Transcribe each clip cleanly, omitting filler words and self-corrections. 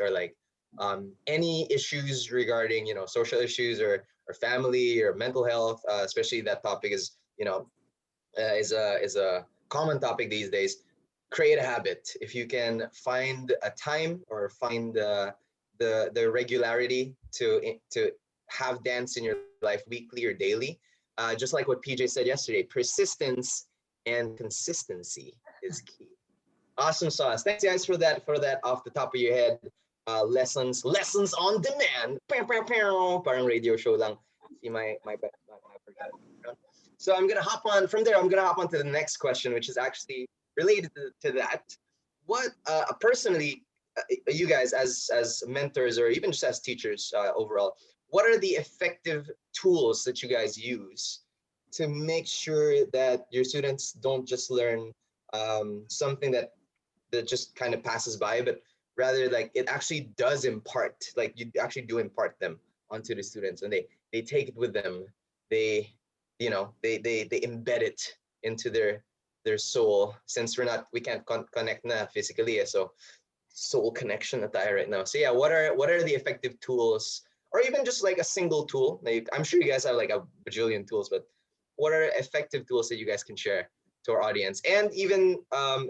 or like any issues regarding, social issues or family or mental health, especially that topic is, is a common topic these days. Create a habit. If you can find a time or find the regularity to have dance in your life weekly or daily, just like what PJ said yesterday, persistence and consistency is key. Awesome sauce. Thanks guys for that off the top of your head. Lessons on demand. Pew, pew, pew. Parang radio show lang. See my background. So I'm gonna hop on from there. I'm gonna hop on to the next question, which is actually related to that. What personally, you guys as mentors or even just as teachers overall, what are the effective tools that you guys use to make sure that your students don't just learn something that just kind of passes by, but rather like it actually does impart, like you actually do impart them onto the students, and they take it with them. They they embed it into their soul, since we can't connect na physically, so soul connection na tayo right now. So yeah, what are the effective tools, or even just like a single tool? Like, I'm sure you guys have like a bajillion tools, but what are effective tools that you guys can share to our audience, and even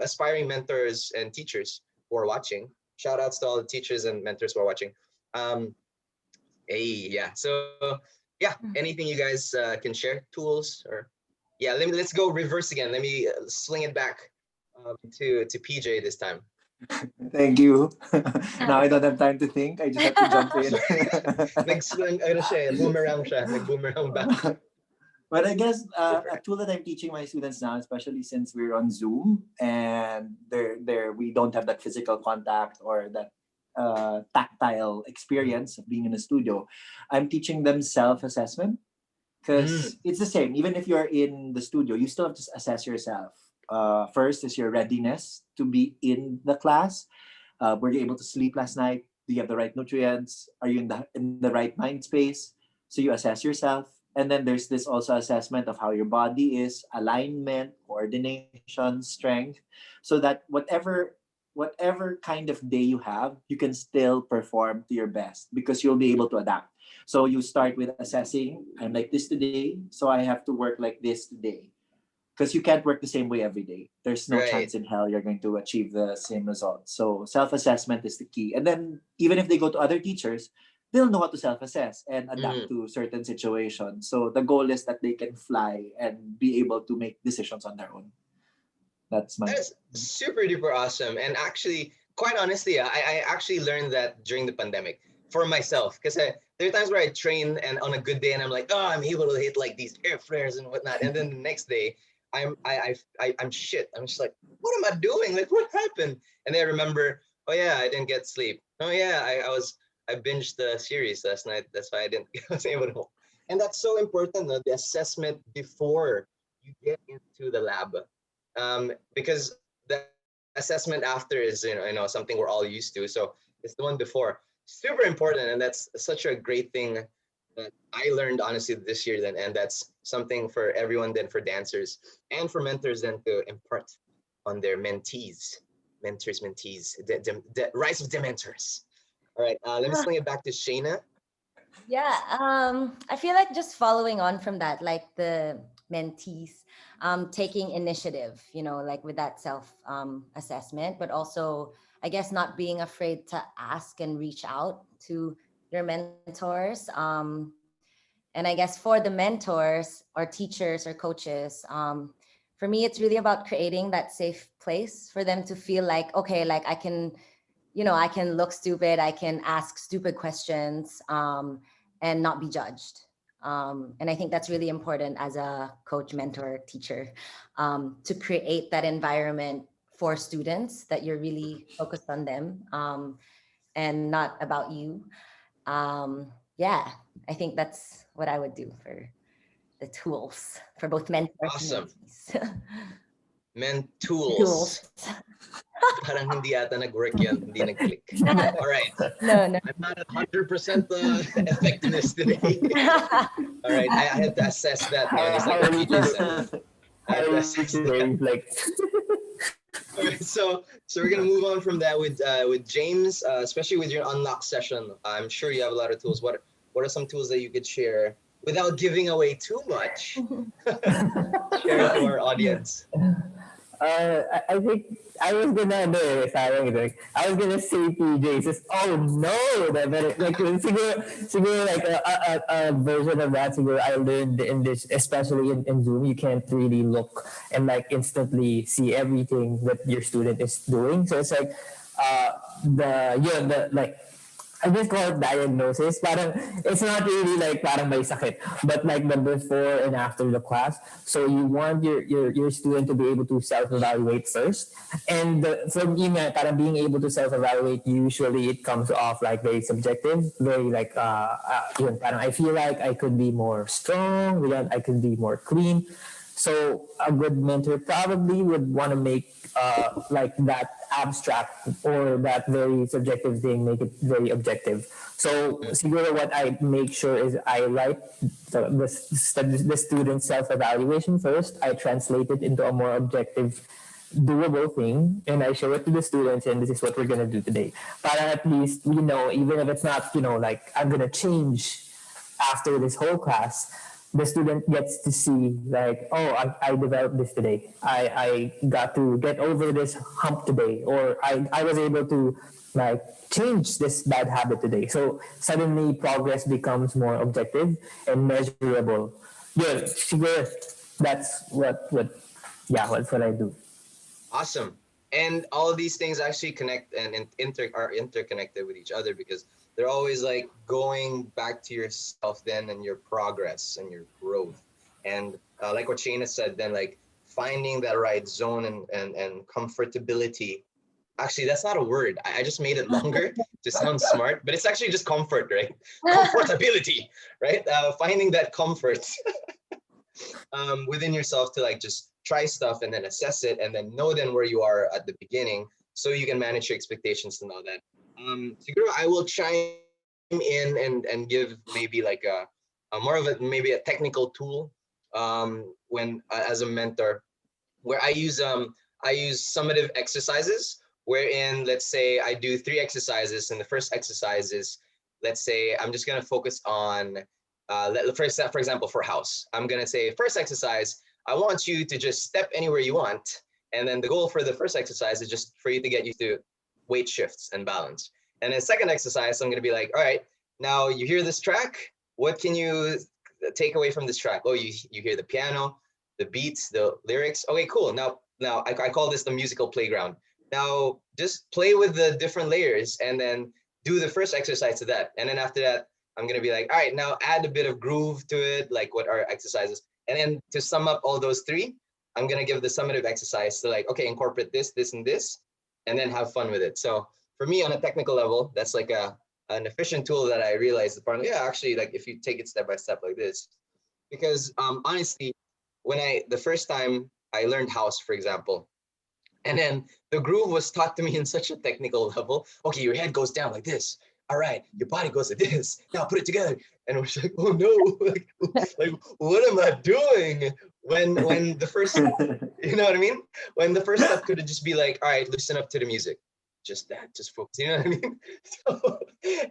aspiring mentors and teachers who are watching? Shout outs to all the teachers and mentors who are watching. Hey, yeah. So yeah, anything you guys can share, tools, or yeah, let's go reverse again. Let me sling it back to PJ this time. Thank you. Now I don't have time to think. I just have to jump in. Boomerang siya, nag-boomerang back. But I guess a tool that I'm teaching my students now, especially since we're on Zoom and we don't have that physical contact or that tactile experience of being in a studio, I'm teaching them self-assessment, because it's the same. Even if you're in the studio, you still have to assess yourself. First is your readiness to be in the class. Were you able to sleep last night? Do you have the right nutrients? Are you in the right mind space? So you assess yourself. And then there's this also assessment of how your body is, alignment, coordination, strength, so that whatever kind of day you have, you can still perform to your best because you'll be able to adapt. So you start with assessing, I'm like this today, so I have to work like this today. Because you can't work the same way every day. There's no chance in hell you're going to achieve the same result. So self-assessment is the key. And then even if they go to other teachers, they'll know how to self-assess and adapt to certain situations. So the goal is that they can fly and be able to make decisions on their own. That's super duper awesome. And actually, quite honestly, I actually learned that during the pandemic for myself, because there are times where I train and on a good day and I'm like, oh, I'm able to hit like these air flares and whatnot, and then the next day I'm shit. I'm just like, what am I doing? Like, what happened? And then I remember, oh yeah, I didn't get sleep. Oh yeah, I binged the series last night. That's why I was able to. And that's so important, the assessment before you get into the lab, because the assessment after is something we're all used to. So it's the one before, super important, and that's such a great thing that I learned honestly this year. Then, and that's something for everyone, then for dancers and for mentors, then to impart on their mentees, the rise of the mentors. All right, let me sling it back to Shayna. Yeah, I feel like just following on from that, like the mentees taking initiative, like with that self assessment, but also, I guess, not being afraid to ask and reach out to your mentors. And I guess for the mentors or teachers or coaches, for me, it's really about creating that safe place for them to feel like, okay, like I can look stupid, I can ask stupid questions, and not be judged. And I think that's really important as a coach, mentor, teacher, to create that environment for students that you're really focused on them, and not about you. Yeah, I think that's what I would do for the tools for both mentors awesome. and tools. Parang hindi yata nag-work yun, hindi nag-click. All right. No. I'm not at 100% effectiveness today. All right, I had to assess that, man. It's like what PJ said. I had to assess that. All right, so we're gonna move on from that with James, especially with your unlock session. I'm sure you have a lot of tools. What are some tools that you could share without giving away too much? Share it to our audience. I think I was gonna I was gonna say PJ says, oh no, that better like siguro like a version of that siguro I learned in this, especially in Zoom, you can't really look and like instantly see everything that your student is doing. So it's like the like I just call it diagnosis. Parang it's not really like parang may sakit, but like the before and after the class. So you want your student to be able to self-evaluate first. And for me, parang being able to self-evaluate, usually it comes off like very subjective, very like yun, parang I feel like I could be more strong, I could be more clean. So a good mentor probably would want to make like that abstract or that very subjective thing, make it very objective. So siguro what I make sure is I write the student self-evaluation first. I translate it into a more objective doable thing and I show it to the students and this is what we're going to do today. But at least, even if it's not, like I'm going to change after this whole class, the student gets to see like, oh, I developed this today. I got to get over this hump today, or I was able to like change this bad habit today. So suddenly progress becomes more objective and measurable. Yeah, sure. That's that's what I do. Awesome. And all of these things actually connect and are interconnected with each other because they're always like going back to yourself then and your progress and your growth. And like what Shayna said, then like finding that right zone and comfortability. Actually, that's not a word. I just made it longer to sound smart, but it's actually just comfort, right? Comfortability, right? Finding that comfort within yourself to like just try stuff and then assess it and then know then where you are at the beginning so you can manage your expectations and all that. Siguro I will chime in and give maybe like a more of a maybe a technical tool when as a mentor where I use summative exercises wherein let's say I do 3 exercises and the first exercise is let's say I'm just gonna focus on first for example for house I'm gonna say first exercise I want you to just step anywhere you want and then the goal for the first exercise is just for you to get used to weight shifts and balance. And then second exercise, I'm gonna be like, all right, now you hear this track, what can you take away from this track? Oh, you hear the piano, the beats, the lyrics. Okay, cool. Now I call this the musical playground. Now just play with the different layers and then do the first exercise to that. And then after that, I'm gonna be like, all right, now add a bit of groove to it, like what are exercises. And then to sum up all those 3, I'm gonna give the summative exercise to like, okay, incorporate this, this, and this, and then have fun with it. So for me on a technical level, that's like an efficient tool that I realized apparently, yeah, actually like if you take it step by step like this, because honestly, when the first time I learned house, for example, and then the groove was taught to me in such a technical level. Okay, your head goes down like this. All right, your body goes like this. Now put it together. And it was like, oh no, like what am I doing? When the first, you know what I mean? When the first step could just be like, all right, listen up to the music. Just that, just focus, you know what I mean? So,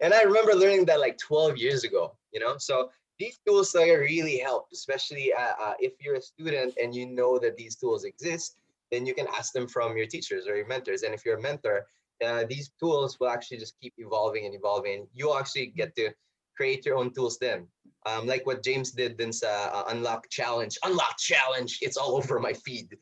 and I remember learning that like 12 years ago, So these tools like really help, especially if you're a student and you know that these tools exist, then you can ask them from your teachers or your mentors. And if you're a mentor, these tools will actually just keep evolving and evolving. You'll actually get to create your own tools then. Like what James did in Unlock Challenge. It's all over my feed.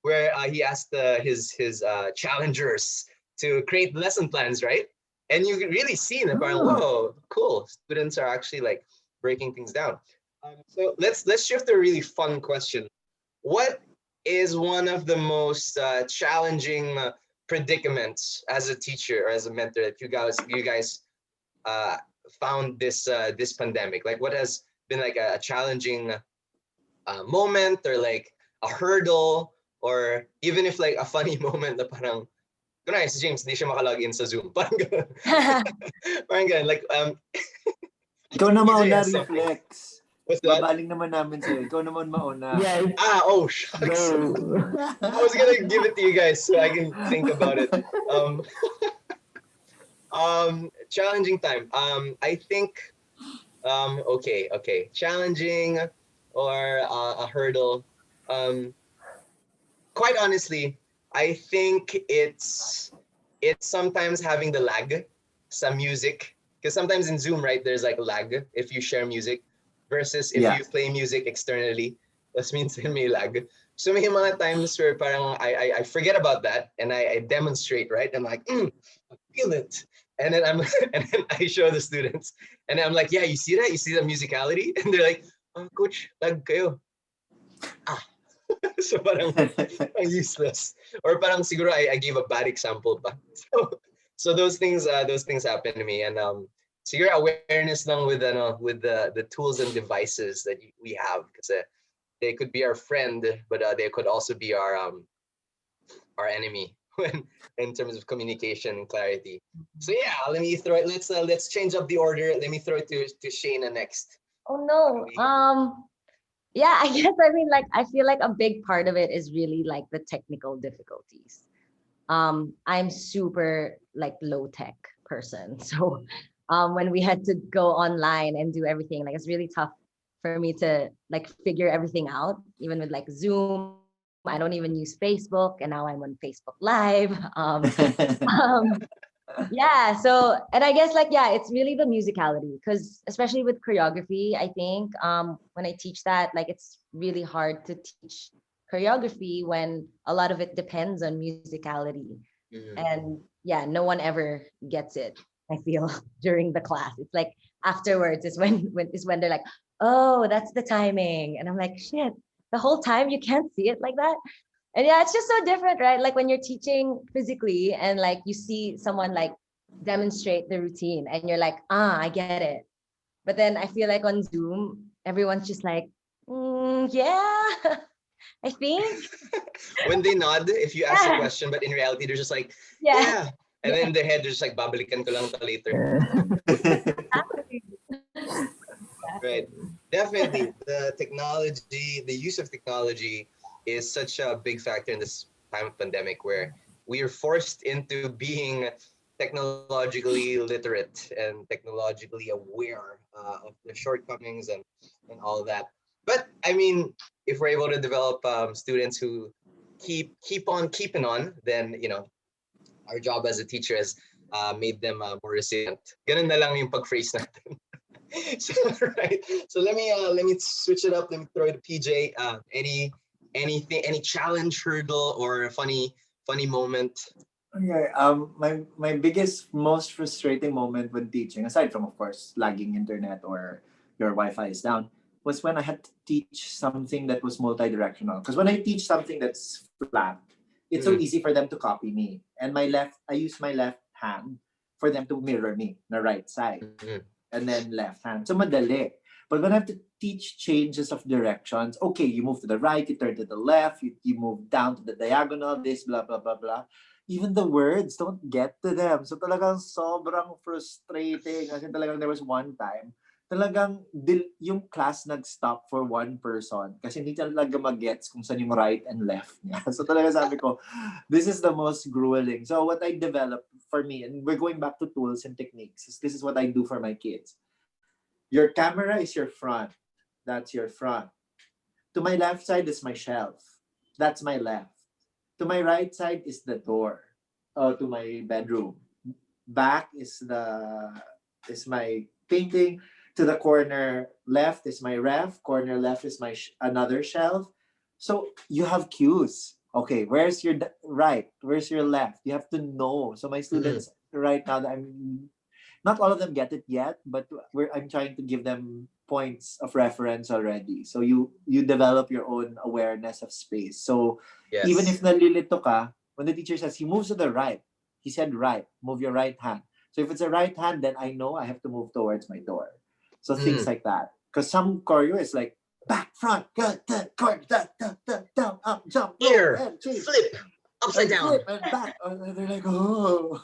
Where he asked his challengers to create lesson plans, right? And you really see them going, whoa, cool. Students are actually like breaking things down. So let's shift to a really fun question. What is one of the most challenging predicaments as a teacher or as a mentor that you guys found this pandemic? Like what has been like a challenging moment or like a hurdle or even if like a funny moment na parang kunwari si James hindi siya makalog in sa Zoom parang ganun. Parang ganun like Ikaw na PJ mauna has something. reflex. What's that? Babaling naman namin sa'yo. Ikaw naman mauna. Yeah. Oh shucks. No. I was gonna give it to you guys so I can think about it. Challenging time. I think. Okay. Challenging or a hurdle. Um, quite honestly, I think it's sometimes having the lag, some music, because sometimes in Zoom, right, there's like lag if you share music versus if Yeah. you play music externally. That means may lag. So may mga times where parang I forget about that and I demonstrate, right? I'm like, I feel it. And then and then I show the students and then I'm like, yeah, you see that? You see the musicality? And they're like, oh, coach, lag kayo. So parang useless. Or parang siguro I gave a bad example pa. So those things happen to me and siguro awareness lang with the tools and devices that we have because they could be our friend but they could also be our enemy when in terms of communication and clarity. So yeah, let me throw it. Let's change up the order. Let me throw it to Shayna next. Oh no. Yeah, I guess I mean like I feel like a big part of it is really like the technical difficulties. I'm super like low tech person. So when we had to go online and do everything, like it's really tough for me to like figure everything out, even with like Zoom. I don't even use Facebook and now I'm on Facebook Live. Um, yeah, so and I guess like yeah, it's really the musicality because especially with choreography, I think when I teach that, like it's really hard to teach choreography when a lot of it depends on musicality. And yeah, no one ever gets it, I feel, during the class. It's like afterwards is when they're like, oh, that's the timing. And I'm like, shit, the whole time you can't see it like that. And yeah, it's just so different, right? Like when you're teaching physically and like you see someone like demonstrate the routine and you're like, I get it. But then I feel like on Zoom, everyone's just like, yeah, I think. When they nod, if you ask a Yeah. question, but in reality, they're just like, Yeah. yeah. And then in their head, they're just like, babalikan ko lang to later. Exactly. Right. Definitely. The technology, the use of technology is such a big factor in this time of pandemic where we are forced into being technologically literate and technologically aware of the shortcomings and all that. But I mean, if we're able to develop students who keep on keeping on, then our job as a teacher has made them more resilient. Ganun na lang yung pag-phrase natin. So right. So let me switch it up. Let me throw it to PJ. Any challenge, hurdle, or a funny moment? Okay. My biggest, most frustrating moment when teaching, aside from of course lagging internet or your Wi-Fi is down, was when I had to teach something that was multi-directional. Because when I teach something that's flat, it's so easy for them to copy me. And I use my left hand for them to mirror me, the right side, and then left hand. So madali. But when I have to teach changes of directions, okay, you move to the right, you turn to the left, you move down to the diagonal, this, blah, blah, blah, blah. Even the words don't get to them. So talagang sobrang frustrating. Kasi talagang there was one time, talagang yung class nag-stop for one person kasi hindi talaga mag-gets kung saan yung right and left niya. So talaga sabi ko, this is the most grueling. So what I developed for me, and we're going back to tools and techniques, this is what I do for my kids. Your camera is your front. That's your front. To my left side is my shelf. That's my left. To my right side is the door. To my bedroom. Back is my painting. To the corner left is my ref. Corner left is my another shelf. So you have cues. Okay, where's your right? Where's your left? You have to know. So my students right now, not all of them get it yet, but I'm trying to give them points of reference already. So you develop your own awareness of space. So Yes. even if nalilito ka, when the teacher says he moves to the right, he said right, move your right hand. So if it's a right hand, then I know I have to move towards my door. So things like that. Because some choreo is like back, front, good, down, up, jump, Here, roll, and change. flip, upside And down. flip and back. And they're like, oh.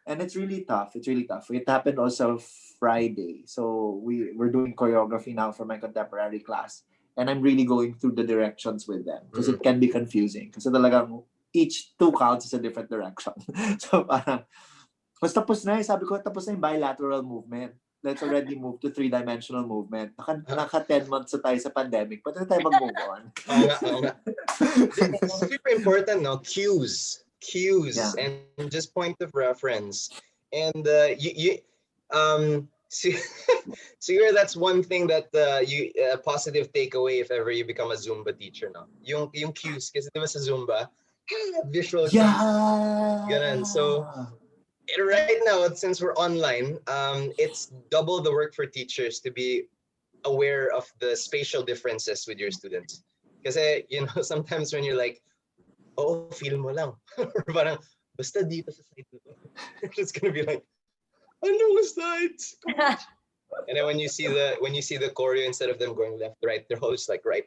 And it's really tough. It's really tough. It happened also Friday. So we're doing choreography now for my contemporary class. And I'm really going through the directions with them because it can be confusing. Kasi talagang each two counts is a different direction. So parang, mas tapos na sabi ko, tapos na yung bilateral movement. Let's already move to three-dimensional movement. Naka 10 months na tayo sa pandemic. Pwede na tayo mag-move on. Oo nga. It's super important, no? Cues, Yeah. and just point of reference. And siguro that's one thing that you positive takeaway if ever you become a Zumba teacher, no? Yung cues, kasi diba sa Zumba, visual cues. Ganun. So right now, since we're online, it's double the work for teachers to be aware of the spatial differences with your students. Kasi, sometimes when you're like, oh, feel mo lang. Or parang, basta dito sa side na to. It's gonna be like, ano basta it's... And then when you see the choreo, instead of them going left, right, they're all just like right.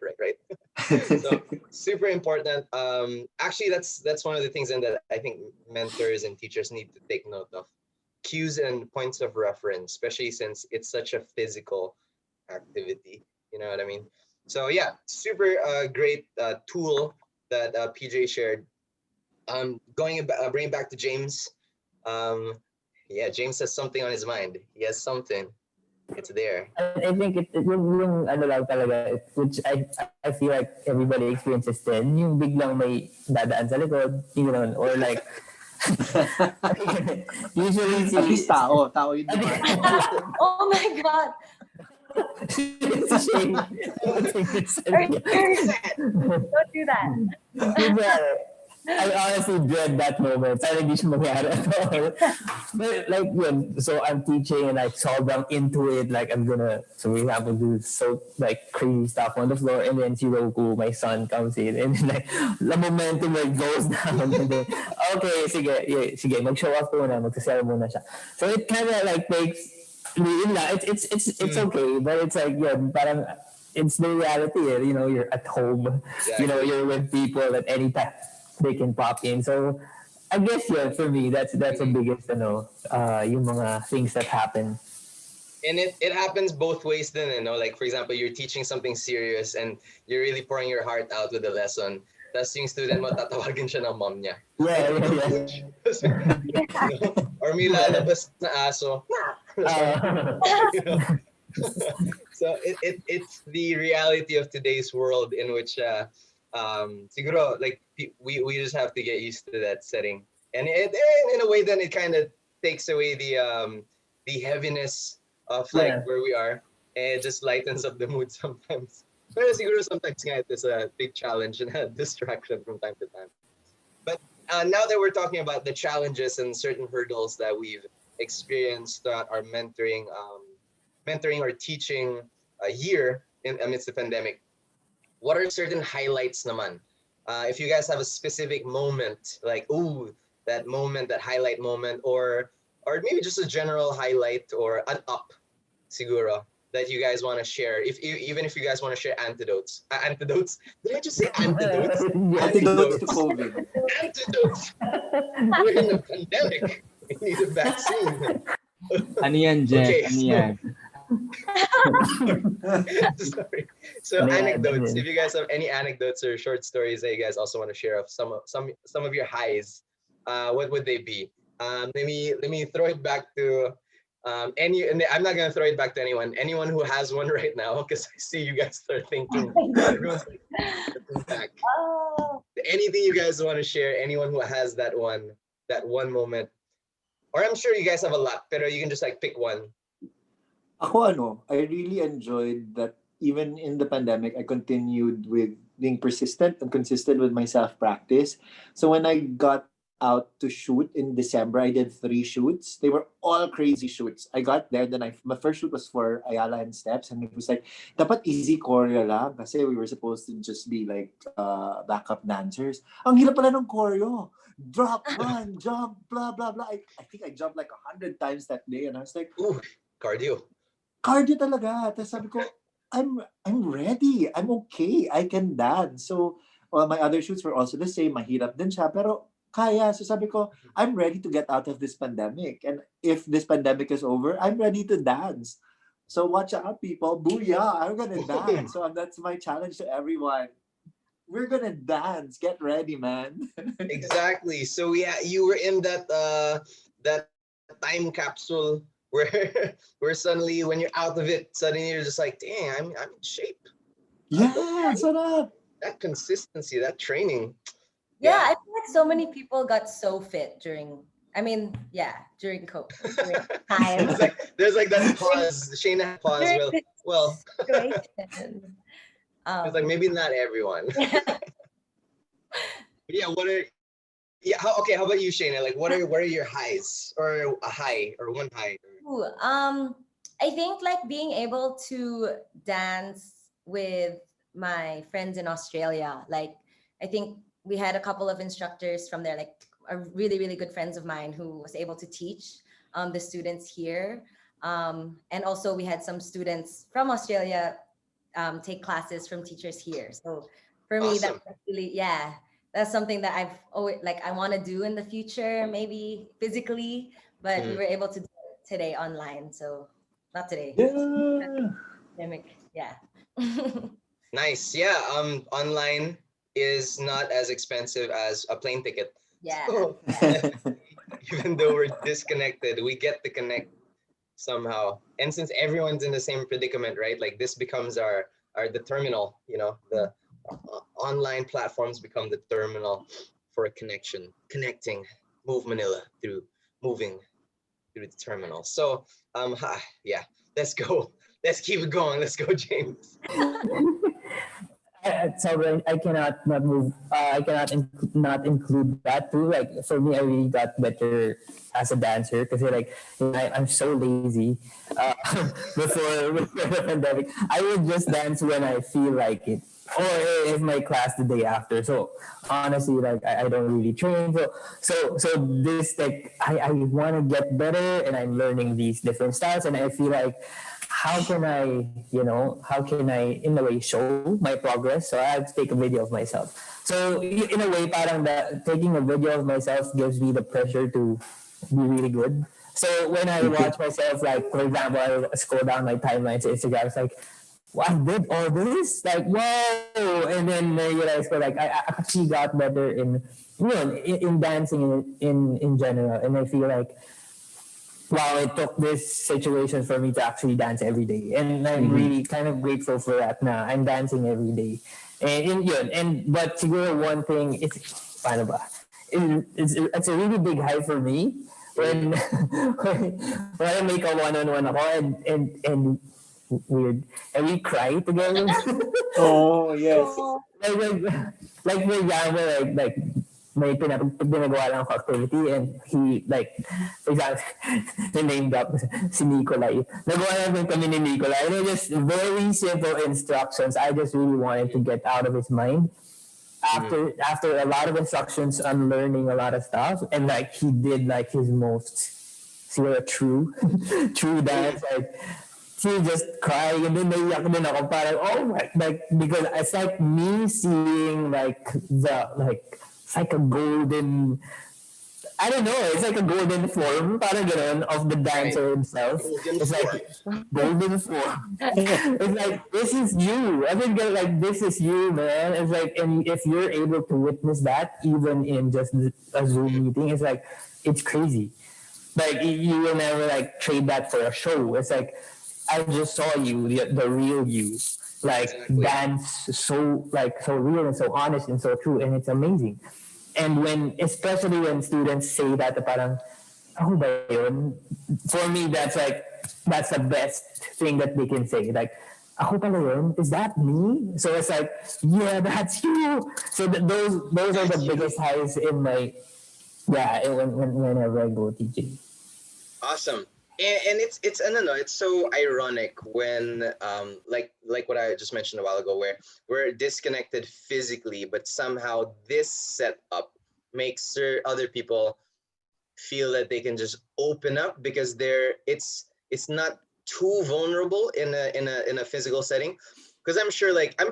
So super important. Actually, that's one of the things that I think mentors and teachers need to take note of. Cues and points of reference, especially since it's such a physical activity. You know what I mean? So yeah, super great tool that PJ shared. Bringing back to James. Yeah, James has something on his mind. He has something. It's there. I think yung ano lang talaga, which I feel like everybody experiences din, yung biglang may dadaan sa likod, or like, usually at least tao yun naman. Oh my God. It's a shame. Don't do that. I honestly dread that moment. Sana hindi siya mangyari at all. But like so I'm teaching and like sobrang into it. Like I'm gonna, so we have to do so like crazy stuff on the floor, and then si Roku, my son, comes in, and then like the momentum like goes down, and then okay, sige, mag-show off muna, magsasell muna siya. So it kind of like makes it's okay, but it's like parang it's the reality. You're at home. Exactly. You're with people at any time they can pop in. So I guess for me that's the biggest yung mga things that happen. And it happens both ways then, like for example, you're teaching something serious and you're really pouring your heart out with the lesson. Tapos yung student mo, tatawagin siya ng mom niya. Yeah. Or may lalabas na aso. So it's the reality of today's world in which siguro like we just have to get used to that setting, and in a way then it kind of takes away the heaviness of like where we are, and it just lightens up the mood sometimes. Pero siguro sometimes nga it is a big challenge and a distraction from time to time. But now that we're talking about the challenges and certain hurdles that we've experienced throughout our mentoring or teaching year amidst the pandemic, what are certain highlights naman? If you guys have a specific moment, like that moment, that highlight moment, or maybe just a general highlight or an up, siguro, that you guys want to share. Even if you guys want to share antidotes. Antidotes? Did I just say antidotes? Antidotes to COVID. Antidotes. We're in a pandemic. We need a vaccine. Ano yan, Jeff? Okay, ano yan? Sorry. So anecdotes. If you guys have any anecdotes or short stories that you guys also want to share of some of your highs, what would they be? Let me throw it back to and I'm not gonna throw it back to anyone. Anyone who has one right now, because I see you guys are thinking. Everyone's like, back. Anything you guys want to share? Anyone who has that one moment, or I'm sure you guys have a lot, but you can just like pick one. Ako I really enjoyed that even in the pandemic, I continued with being persistent and consistent with my self-practice. So when I got out to shoot in December, I did 3 shoots. They were all crazy shoots. I got there, then my first shoot was for Ayala and Steps, and it was like, dapat easy choreo lang kasi we were supposed to just be like backup dancers. Ang hirap pala ng choreo. Drop, run, jump, blah, blah, blah. I think I jumped like 100 times that day, and I was like, ooh, cardio talaga. Tapos sabi ko, I'm ready. I'm okay. I can dance. So my other shoots were also the same. Mahirap din siya. Pero kaya. So sabi ko, I'm ready to get out of this pandemic. And if this pandemic is over, I'm ready to dance. So watch out, people. Booyah, I'm gonna dance. So that's my challenge to everyone. We're gonna dance. Get ready, man. Exactly. So yeah, you were in that time capsule where where suddenly when you're out of it, suddenly you're just like, dang, I'm in shape. Yeah, sarap. That consistency, that training. Yeah, Yeah. I feel like so many people got so fit during. I mean, yeah, during COVID, during time, there's like that during, pause. Shayna had pause. during Well, this well, situation. it's like maybe not everyone. But yeah, okay, how about you, Shayna? Like what are your highs or a high or one high? Ooh, I think like being able to dance with my friends in Australia. Like, I think we had a couple of instructors from there, like are really, really good friends of mine who was able to teach the students here. And also we had some students from Australia take classes from teachers here. So for me, that's Awesome. really, yeah, that's something that I've always like I want to do in the future, maybe physically, but we Mm. were able to do it today online. So not today, Yeah. pandemic. Yeah. Nice. Yeah. Online is not as expensive as a plane ticket. Yeah. So even though we're disconnected, we get to connect somehow. And since everyone's in the same predicament, right? Like this becomes our the terminal. The online platforms become the terminal for a connection, connecting, move Manila through moving through the terminal. So yeah, let's go. Let's keep it going. Let's go, James. So I cannot not move. I cannot not include that too. Like for me, I really got better as a dancer because I'm so lazy. Uh, before the pandemic, I would just dance when I feel like it, or if my class the day after. So honestly, like I don't really train. So this like I want to get better, and I'm learning these different styles, and I feel like how can I, in a way, show my progress? So I have to take a video of myself. So in a way, parang taking a video of myself gives me the pressure to be really good. So when I watch myself, like, for example, I scroll down my timeline to Instagram, it's like, wow, I did all this? Like, whoa! And then I realized, like, I actually got better in dancing in general. And I feel like, wow, it took this situation for me to actually dance every day. And I'm really kind of grateful for that na I'm dancing every day. But siguro one thing, paano ba? It's a really big high for me when when I make a one-on-one ako and weird and we cry together. Oh, yes. Oh, like, like, like for example, may pinagawa lang ako activity and he, like, for example, named up si Nicolay. Nagawa namin kami ni Nicolay. And just very simple instructions. I just really wanted to get out of his mind. After a lot of instructions, I'm learning a lot of stuff. And like he did like his most true true dance. Like she just crying and then naiyak din ako parang oh my, like because it's like me seeing it's like a golden, I don't know, it's like a golden form parang gano'n of the dancer himself. Golden It's form. like golden form. It's like this is you. I think that, like, this is you, man. It's like, and if you're able to witness that even in just a Zoom meeting, it's like it's crazy. Like you will never like trade that for a show. It's like I just saw you, the real you, like Exactly. dance so real and so honest and so true, and it's amazing. And especially when students say that, parang, ako ba yun? For me, that's the best thing that they can say. Like, ako pala yun? Is that me? So it's like, yeah, that's you. So those are the That's you. biggest highs in my, yeah, whenever I go teaching. Awesome. And it's I don't know, it's so ironic when like what I just mentioned a while ago, where we're disconnected physically, but somehow this setup makes other people feel that they can just open up because it's not too vulnerable in a physical setting. Because I'm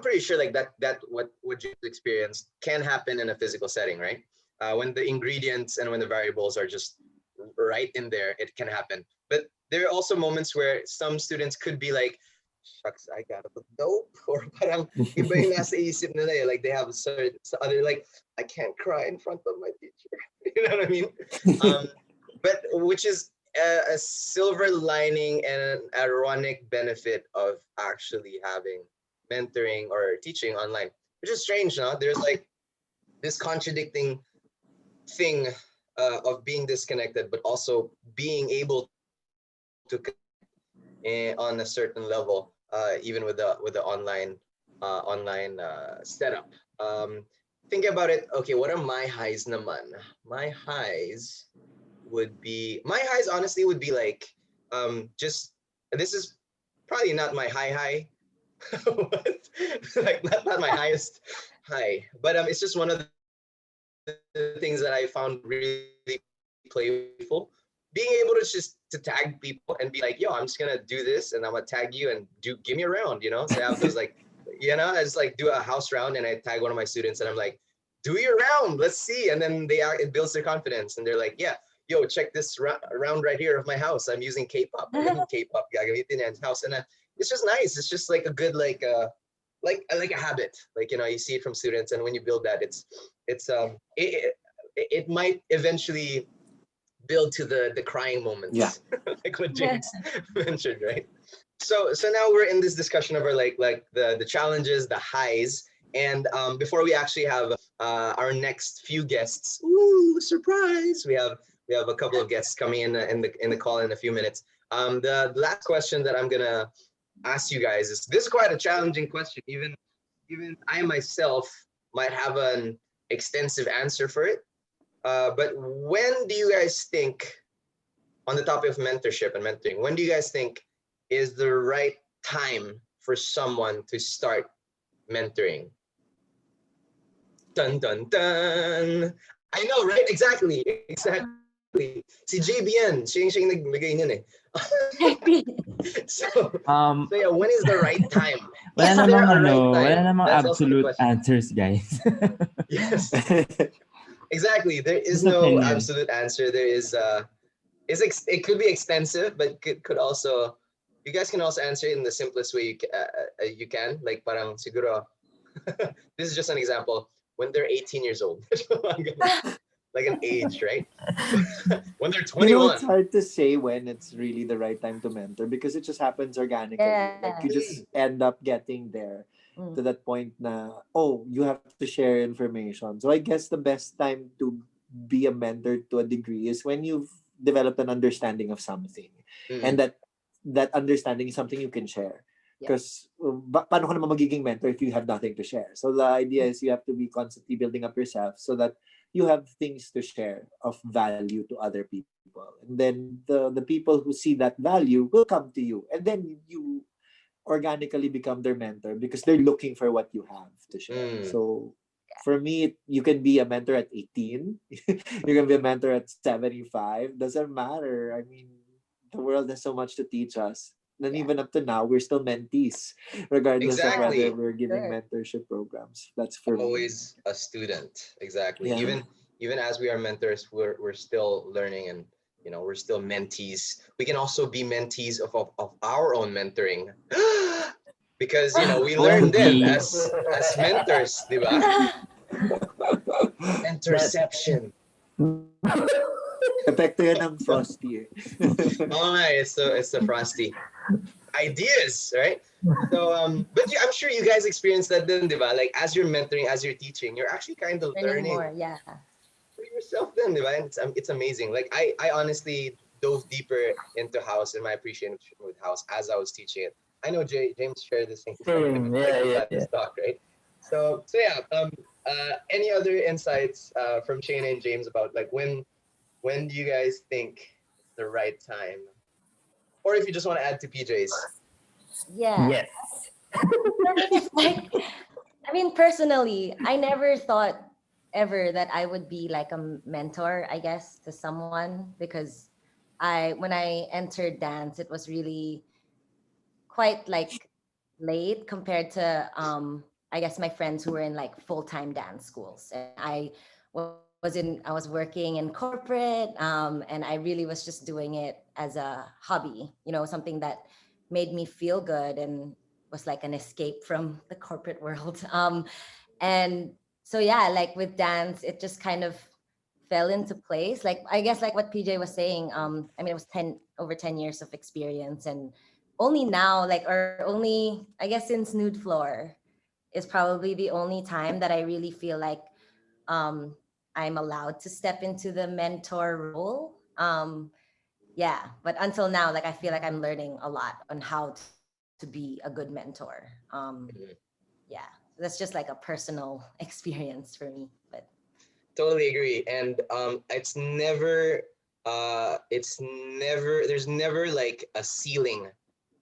pretty sure like that what you experienced can happen in a physical setting, right? when the ingredients and when the variables are just right in there, it can happen. But there are also moments where some students could be like, shucks, I gotta look dope, or parang iba yung nasa isip nila eh. Like they have certain other, like, I can't cry in front of my teacher. You know what I mean? But which is a silver lining and an ironic benefit of actually having mentoring or teaching online, which is strange, no? There's like this contradicting thing of being disconnected, but also being able to on a certain level, even with the online setup. Think about it. Okay, what are my highs naman? My highs honestly would be like just this is probably not my high but, like not my highest high, but it's just one of the things that I found really playful. Being able to just to tag people and be like, yo, I'm just gonna do this and I'm gonna tag you and give me a round, you know? So I have those like, I just like do a house round and I tag one of my students and I'm like, do your round, let's see. And then it builds their confidence and they're like, yeah, yo, check this round right here of my house. I'm using K-pop. I'm using K-pop gagamitin in house. And it's just nice. It's just like a good like a habit. Like, you see it from students, and when you build that, it might eventually build to the crying moments. Yeah. Like what James mentioned, right? So now we're in this discussion of our like the challenges, the highs, and before we actually have our next few guests, ooh, surprise! We have a couple of guests coming in the call in a few minutes. The last question that I'm gonna ask you guys is, this is quite a challenging question. Even I myself might have an extensive answer for it. But when do you guys think, on the topic of mentorship and mentoring, when do you guys think is the right time for someone to start mentoring? Dun dun dun. I know, right? Exactly. Si JBN, siya yung naglagay niyan eh. so yeah, when is the right time? Wala Is there namang a right time? wala namang That's also the absolute question. answers, guys. Yes, exactly. There is Just no opinion. absolute answer. There is it could be extensive, but could also, you guys can also answer it in the simplest way you can. Like parang siguro, this is just an example. When they're 18 years old, like an age, right? When they're 21. It's hard to say when it's really the right time to mentor because it just happens organically. Yeah. Like you just end up getting there to that point na, oh, you have to share information. So I guess the best time to be a mentor to a degree is when you've developed an understanding of something. And that understanding is something you can share. Because paano ka naman magiging mentor if you have nothing to share? So the idea is you have to be constantly building up yourself so that you have things to share of value to other people. And then the people who see that value will come to you. And then you organically become their mentor because they're looking for what you have to share. So for me, you can be a mentor at 18. You can be a mentor at 75. Doesn't matter. I mean, the world has so much to teach us. And even up to now, we're still mentees, regardless of whether we're giving mentorship programs. That's for always a student. Exactly. Yeah. Even as we are mentors, we're still learning, and we're still mentees. We can also be mentees of our own mentoring. Because we learned them as mentors, di ba? Mentorception. Epekto yan ng Frosty eh. Oh, it's the Frosty. Ideas, right? So but I'm sure you guys experience that then, diba? Like as you're mentoring, as you're teaching, you're actually kind of learning more, yeah, for yourself then, diba? And it's amazing. Like I honestly dove deeper into house and my appreciation with house as I was teaching it. I know James shared the same thing. This talk, right? So yeah, any other insights from Shayna and James about like when do you guys think it's the right time? Or if you just want to add to PJ's. yeah. Yes. For me, it's like, I mean, personally, I never thought ever that I would be like a mentor, I guess, to someone, because when I entered dance, it was really quite like late compared to I guess my friends who were in like full-time dance schools. And I was I was working in corporate, and I really was just doing it as a hobby, something that made me feel good and was like an escape from the corporate world. And so yeah, like with dance, it just kind of fell into place. Like I guess like what PJ was saying, I mean it was 10 years of experience, and only now, like, or only I guess since Nude Floor is probably the only time that I really feel like um I'm allowed to step into the mentor role. Yeah, but until now, like I feel like I'm learning a lot on how to be a good mentor. Mhm. Yeah, that's just like a personal experience for me. But Totally agree. And there's never like a ceiling,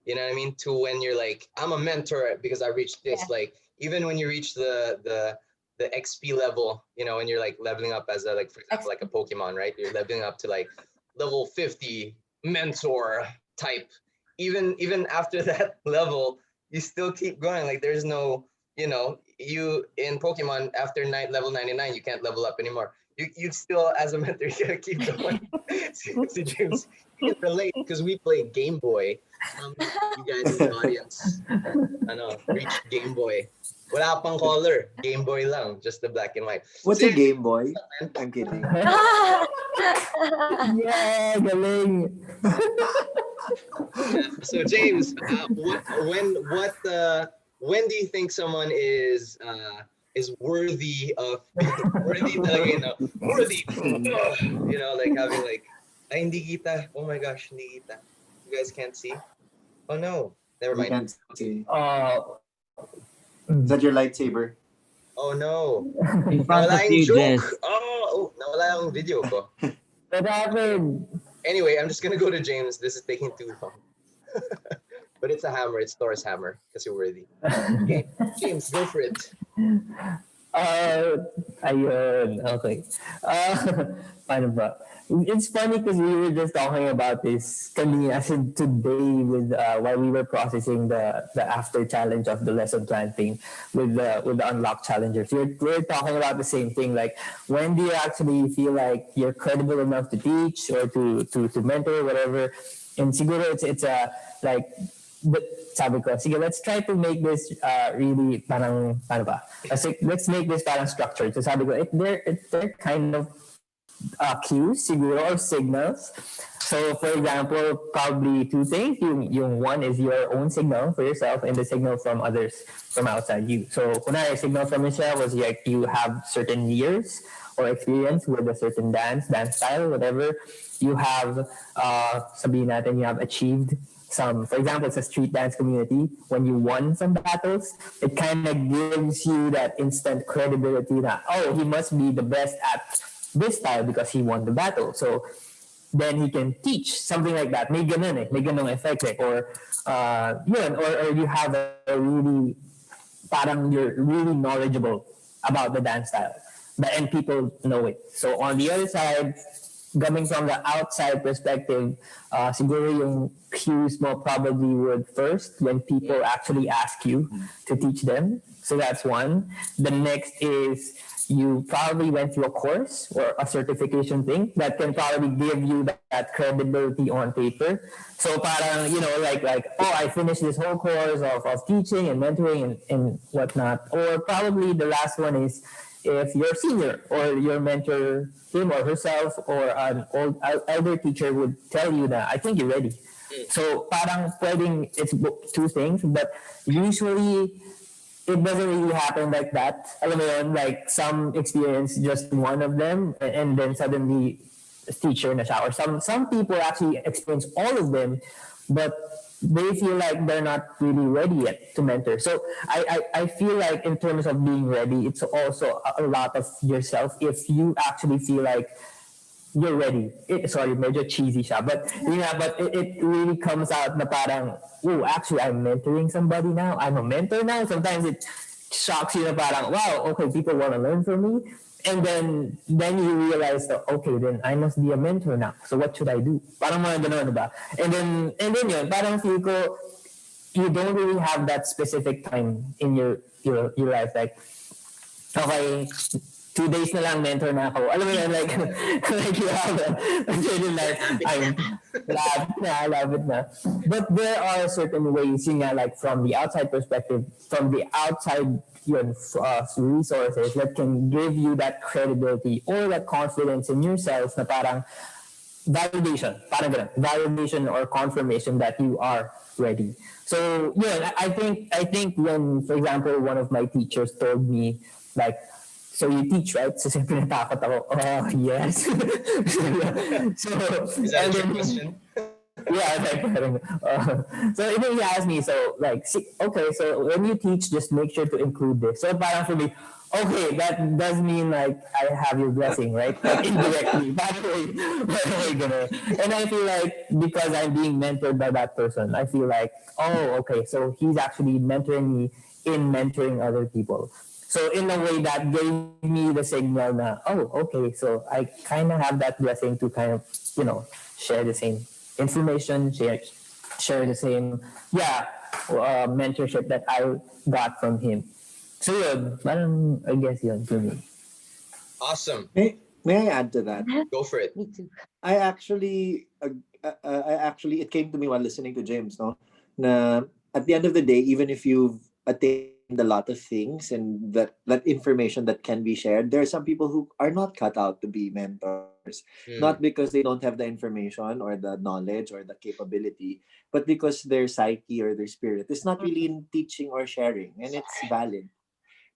you know what I mean, to when you're like, I'm a mentor because I reached yeah, this. Like even when you reach the XP level, when you're like leveling up as a, like for example, like a Pokemon, right? You're leveling up to like level 50 mentor type. Even after that level, you still keep going. Like there's no, you in Pokemon after level 99, you can't level up anymore. You still, as a mentor, you gotta keep going. See, James, you can relate because we play Game Boy. You guys in the audience, reached Game Boy. Wala pang color, Game Boy lang, just the black and white. What's So, a Game Boy? I'm kidding. Yeah, galing. so James, when do you think someone is worthy of being worthy talaga, worthy, like having like, ay, hindi kita, oh my gosh, hindi kita, you guys can't see, oh no, never We mind, can't see. Uh, Is that your lightsaber? oh no, In front nawala of yung you, joke, Jess. nawala yung video ko. what happened? Anyway, I'm just gonna go to James, this is taking too long. But it's a hammer, it's Thor's hammer because you're worthy. Okay, James, go for it. Uh, ayun. Okay. Paano ba? It's funny because we were just talking about this kanina, as in today, with while we were processing the after challenge of the lesson plan thing with the unlock challengers. We're talking about the same thing. Like, when do you actually feel like you're credible enough to teach or to mentor, whatever? And siguro it's a like, but sabi ko, sige, let's try to make this really parang, paano ba? Kasi let's make this parang structured. So sabi ko, they're kind of cues, siguro, or signals. So for example, probably two things. Yung one is your own signal for yourself, and the signal from others from outside you. So kunwari, signal from yourself was like you have certain years or experience with a certain dance style, whatever. You have, sabihin natin, you have achieved some, for example, it's a street dance community. When you won some battles, it kind of gives you that instant credibility that, oh, he must be the best at this style because he won the battle. So then he can teach something like that. May ganun eh. May ganung effect eh. Or, or you have a really, parang you're really knowledgeable about the dance style. And people know it. So on the other side, coming from the outside perspective, siguro yung cues mo probably would first when people actually ask you to teach them. So that's one. The next is you probably went through a course or a certification thing that can probably give you that credibility on paper. So parang, like, oh, I finished this whole course of teaching and mentoring and whatnot. Or probably the last one is if your senior or your mentor, him or herself, or an elder teacher would tell you that, I think you're ready. So parang pwedeng it's two things, but usually it doesn't really happen like that. Alam mo yun, like some experience just one of them and then suddenly teacher na siya. Or some people actually experience all of them, but they feel like they're not really ready yet to mentor. So I feel like in terms of being ready, it's also a lot of yourself. If you actually feel like you're ready. Sorry, medyo cheesy siya. But yeah, but it really comes out na parang, oh, actually, I'm mentoring somebody now. I'm a mentor now. Sometimes it shocks you na parang, wow, okay, people want to learn from me. And then you realize that, okay, then I must be a mentor now. So what should I do? Parang mga ganun, diba? And then yun, parang feel ko, you don't really have that specific time in your life. Like, okay, 2 days na lang mentor na ako. Alam mo yan, like, like you have a certain like, I'm lapit na. But there are certain ways, yun nga, like from the outside perspective, from the outside yun, resources that can give you that credibility or that confidence in yourself na parang parang ganun, validation or confirmation that you are ready. So yeah, I think when, for example, one of my teachers told me like, so you teach, right? So siyempre natakot ako. Oh yes. So Is that a and trick then question? yeah, like, so even he asked me, so like, see, okay, so when you teach, just make sure to include this. So parang for me, okay, that does mean like I have your blessing, right? Like indirectly, by the way, gonna. And I feel like because I'm being mentored by that person, I feel like, oh, okay, so he's actually mentoring me in mentoring other people. So in a way that gave me the signal na, oh, okay, so I kind of have that blessing to kind of, share the same information, share the same, mentorship that I got from him. So yun, parang I guess yun for me. Awesome. May I add to that? Go for it. Me too. I actually, it came to me while listening to James, no? Na at the end of the day, even if you've attained a lot of things and that information that can be shared, there are some people who are not cut out to be mentors. Not because they don't have the information or the knowledge or the capability, but because their psyche or their spirit is not really in teaching or sharing, and it's valid.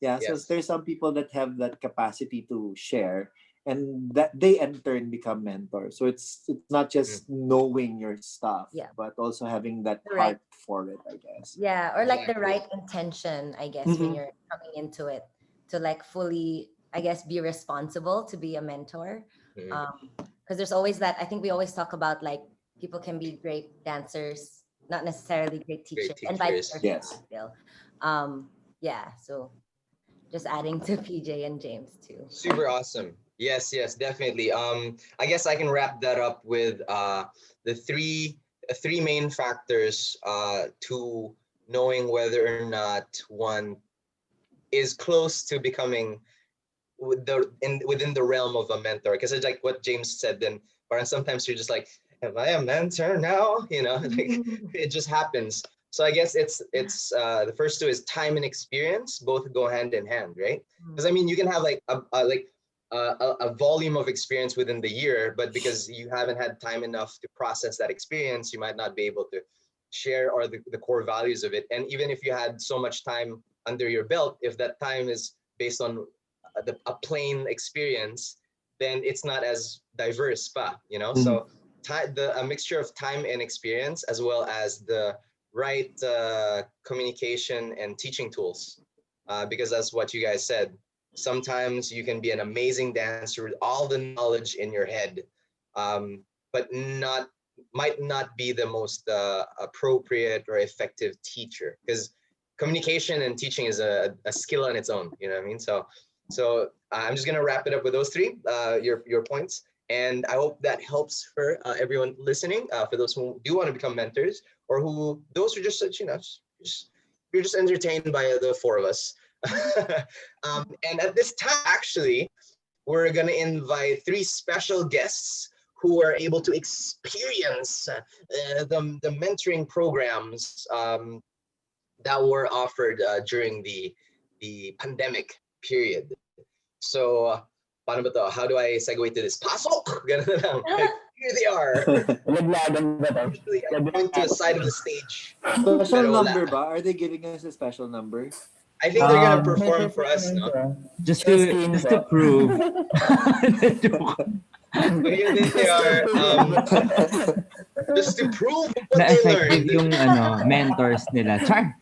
Yeah, so Yes. there's some people that have that capacity to share, and that they in turn become mentors. So it's not just knowing your stuff, Yeah. but also having that The right- heart for it, I guess. Yeah, or like the Exactly. right intention, I guess, when Mhm. you're coming into it to like fully, I guess, be responsible to be a mentor. Mhm. Because there's always that, I think we always talk about like people can be great dancers, not necessarily great teachers, Great and vice teachers. versa Yes. still. Yeah, so just adding to PJ and James too. Super awesome. Yes, yes, definitely. I guess I can wrap that up with the three main factors to knowing whether or not one is close to becoming within the realm of a mentor. Because it's like what James said. Then, or sometimes you're just like, "Am I a mentor now?" Like, it just happens. So I guess it's the first two is time and experience. Both go hand in hand, right? Because I mean, you can have like a volume of experience within the year, but because you haven't had time enough to process that experience, you might not be able to share or the core values of it. And even if you had so much time under your belt, if that time is based on a plain experience, then it's not as diverse, So a mixture of time and experience, as well as the right communication and teaching tools, because that's what you guys said. Sometimes you can be an amazing dancer with all the knowledge in your head, but might not be the most appropriate or effective teacher, because communication and teaching is a skill on its own. You know what I mean? So I'm just gonna wrap it up with those three, your points, and I hope that helps for everyone listening. For those who do want to become mentors, or those who just you're just entertained by the four of us. And at this time, actually, we're gonna invite three special guests who are able to experience the mentoring programs that were offered during the pandemic period. So, paano ba to? How do I segue to this? Pasok! Ganun lang. Like, here they are. Laglagan ba to? Usually, I'm going to the side of the stage. Special Pero wala. number ba? Are they giving us a special number? I think they're gonna May perform for us, no? Just Justin to po. prove. So here they are, just to prove what Na they effective learned. yung mentors nila. Char!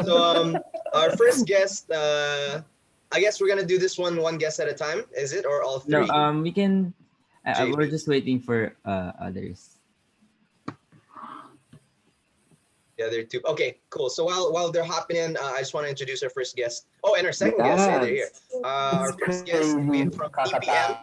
So our first guest, I guess we're gonna do this one guest at a time. Is it, or all No, three? we can. JB. We're just waiting for others. The other two. Okay, cool. So while they're hopping in, I just want to introduce our first guest. Oh, and our second guest. Yeah, they're here. Our first guest, we have from DPM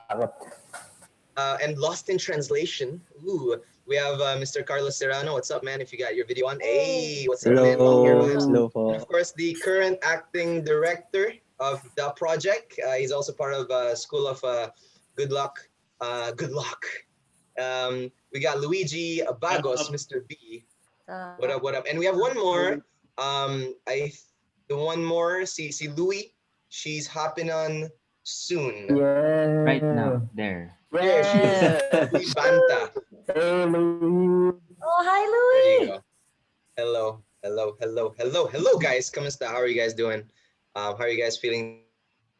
and Lost in Translation. Ooh, we have Mr. Carlos Serrano. What's up, man? If you got your video on, hey, what's up, man? Hello, And hello po. of course, the current acting director of the project. He's also part of School of Good Luck. Good luck. We got Luigi Bagos, Mr. B. What up? What up? And we have one more. The one more. See Louie. She's hopping on soon. Yeah. Right now, there. There she is. Lui Banta. Hello. Oh, hi, There you Louie. go. Hello, guys. Kamusta? How are you guys doing? How are you guys feeling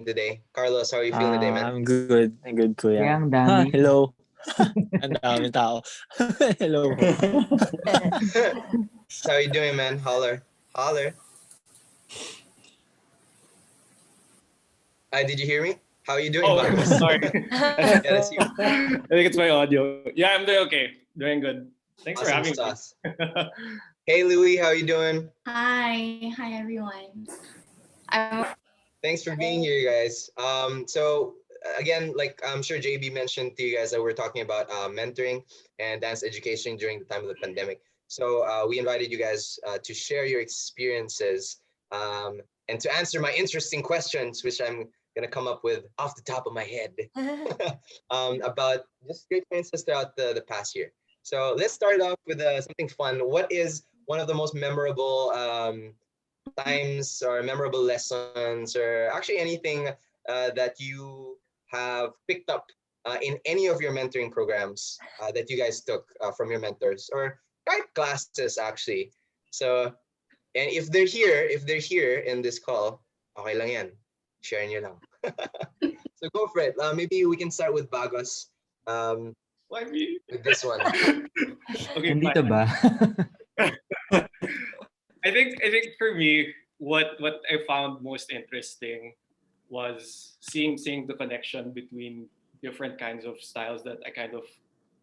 today? Carlos, how are you feeling today, man? I'm good. I'm good, Kaya kuya. ang dami. Hello. Ang daming tao. Hello. How you doing, man? Holler. Did you hear me? How are you doing, Oh, Bagos? sorry. Yeah, that's you. I think it's my audio. Yeah, I'm doing okay. Doing good. Thanks for Awesome having sauce. me. Hey, Louie, how are you doing? Hi everyone. I'm Thanks for being here, guys. So again, like I'm sure JB mentioned to you guys that we're talking about mentoring and dance education during the time of the pandemic. So we invited you guys to share your experiences and to answer my interesting questions, which I'm gonna come up with off the top of my head about just great experiences throughout the past year. So let's start off with something fun. What is one of the most memorable times or memorable lessons or actually anything that you have picked up in any of your mentoring programs that you guys took from your mentors or guide classes actually. So, and if they're here in this call, okay lang yan. Share nyo lang. So go for it. Maybe we can start with Bagos. Why me? With this one. Okay, Nandito fine. ba? I think for me, what I found most interesting was seeing the connection between different kinds of styles that I kind of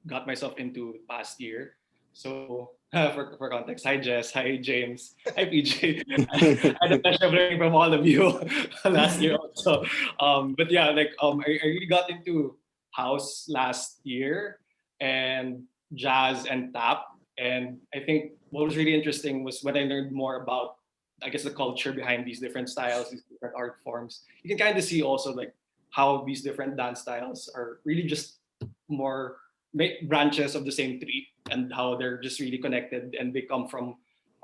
got myself into past year. So for context, hi Jess, hi James, hi PJ. I had a pleasure of learning from all of you last year also. But yeah, like I really got into house last year and jazz and tap. And I think what was really interesting was when I learned more about, I guess, the culture behind these different styles, these different art forms. You can kind of see also like how these different dance styles are really just more branches of the same tree, and how they're just really connected, and they come from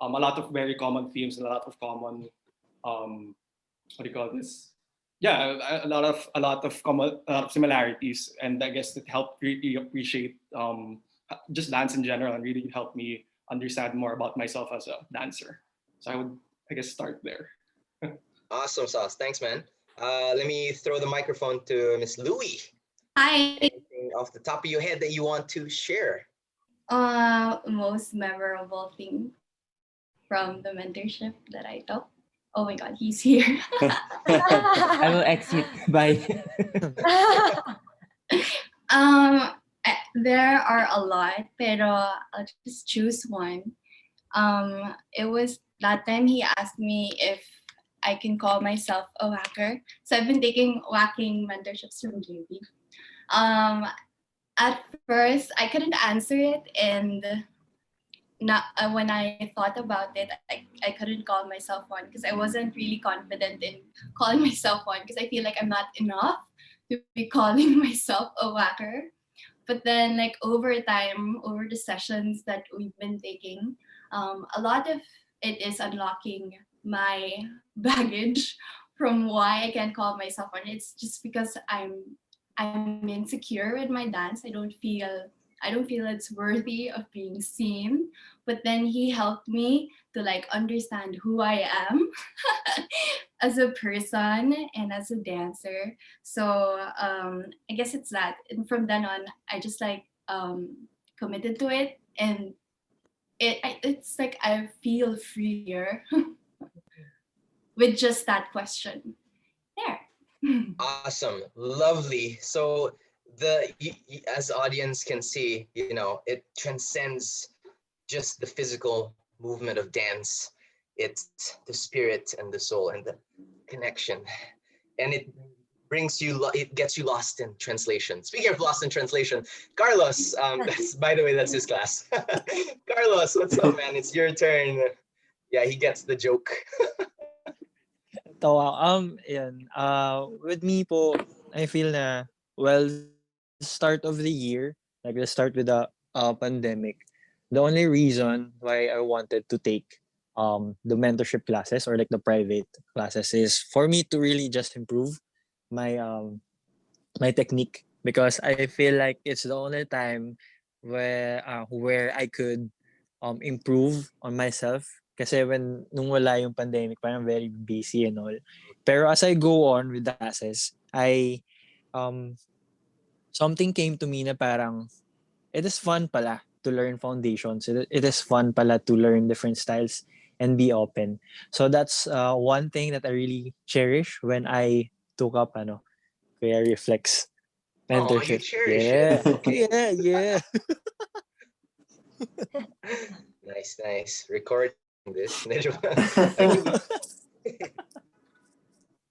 a lot of very common themes and a lot of common what do you call this? Yeah, a lot of common similarities, and I guess it helped really appreciate just dance in general, and really helped me understand more about myself as a dancer. So I would, I guess, start there. Awesome sauce. Thanks, man. Let me throw the microphone to Miss Louie. Hi. Anything off the top of your head that you want to share? Most memorable thing from the mentorship that I took. Oh my god, he's here. I will exit. Bye. There are a lot, pero I'll just choose one. It was that time he asked me if I can call myself a whacker. So I've been taking whacking mentorships from JB. At first, I couldn't answer it, and when I thought about it, I couldn't call myself one because I wasn't really confident in calling myself one because I feel like I'm not enough to be calling myself a whacker. But then, like over time, over the sessions that we've been taking, a lot of it is unlocking my baggage from why I can't call myself one. It's just because I'm insecure with my dance. I don't feel it's worthy of being seen. But then he helped me to like understand who I am as a person and as a dancer. So I guess it's that. And from then on, I just like committed to it, and it's like I feel freer with just that question. There. Awesome, lovely. So as the audience can see, you know, it transcends just the physical movement of dance. It's the spirit and the soul and the connection, and it gets you lost in translation. Speaking of lost in translation, Carlos, by the way, that's his class. Carlos, what's up, man? It's your turn. Yeah, he gets the joke. Tawa. Yan. With me po, I feel na, well, start of the year, like the start with the pandemic, the only reason why I wanted to take the mentorship classes or like the private classes is for me to really just improve my my technique, because I feel like it's the only time where I could improve on myself. Kasi nung wala yung pandemic, parang very busy and all. Pero as I go on with the classes, um something came to me na parang it is fun pala to learn foundations. It is fun pala to learn different styles and be open. So that's one thing that I really cherish when I took up Kaya Reflex Oh, you mentorship. cherish it. Yeah. Yeah, yeah. Nice, nice. Recording this. Actually,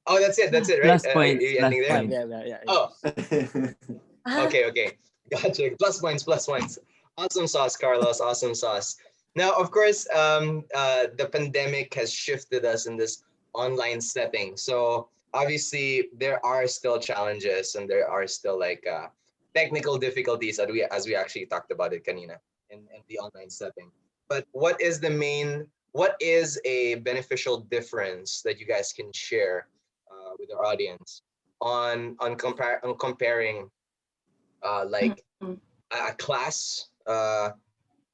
oh, that's it. That's it, right? Plus points, Are you plus ending Yeah, there? points. yeah. Oh, Ah, okay, okay. Gotcha. Plus points, plus points. Awesome sauce, Carlos. Awesome sauce. Now, of course, the pandemic has shifted us in this online setting. So obviously, there are still challenges and there are still like technical difficulties that we actually talked about it, kanina, in the online setting. But what is a beneficial difference that you guys can share with our audience on comparing like Mm. a class,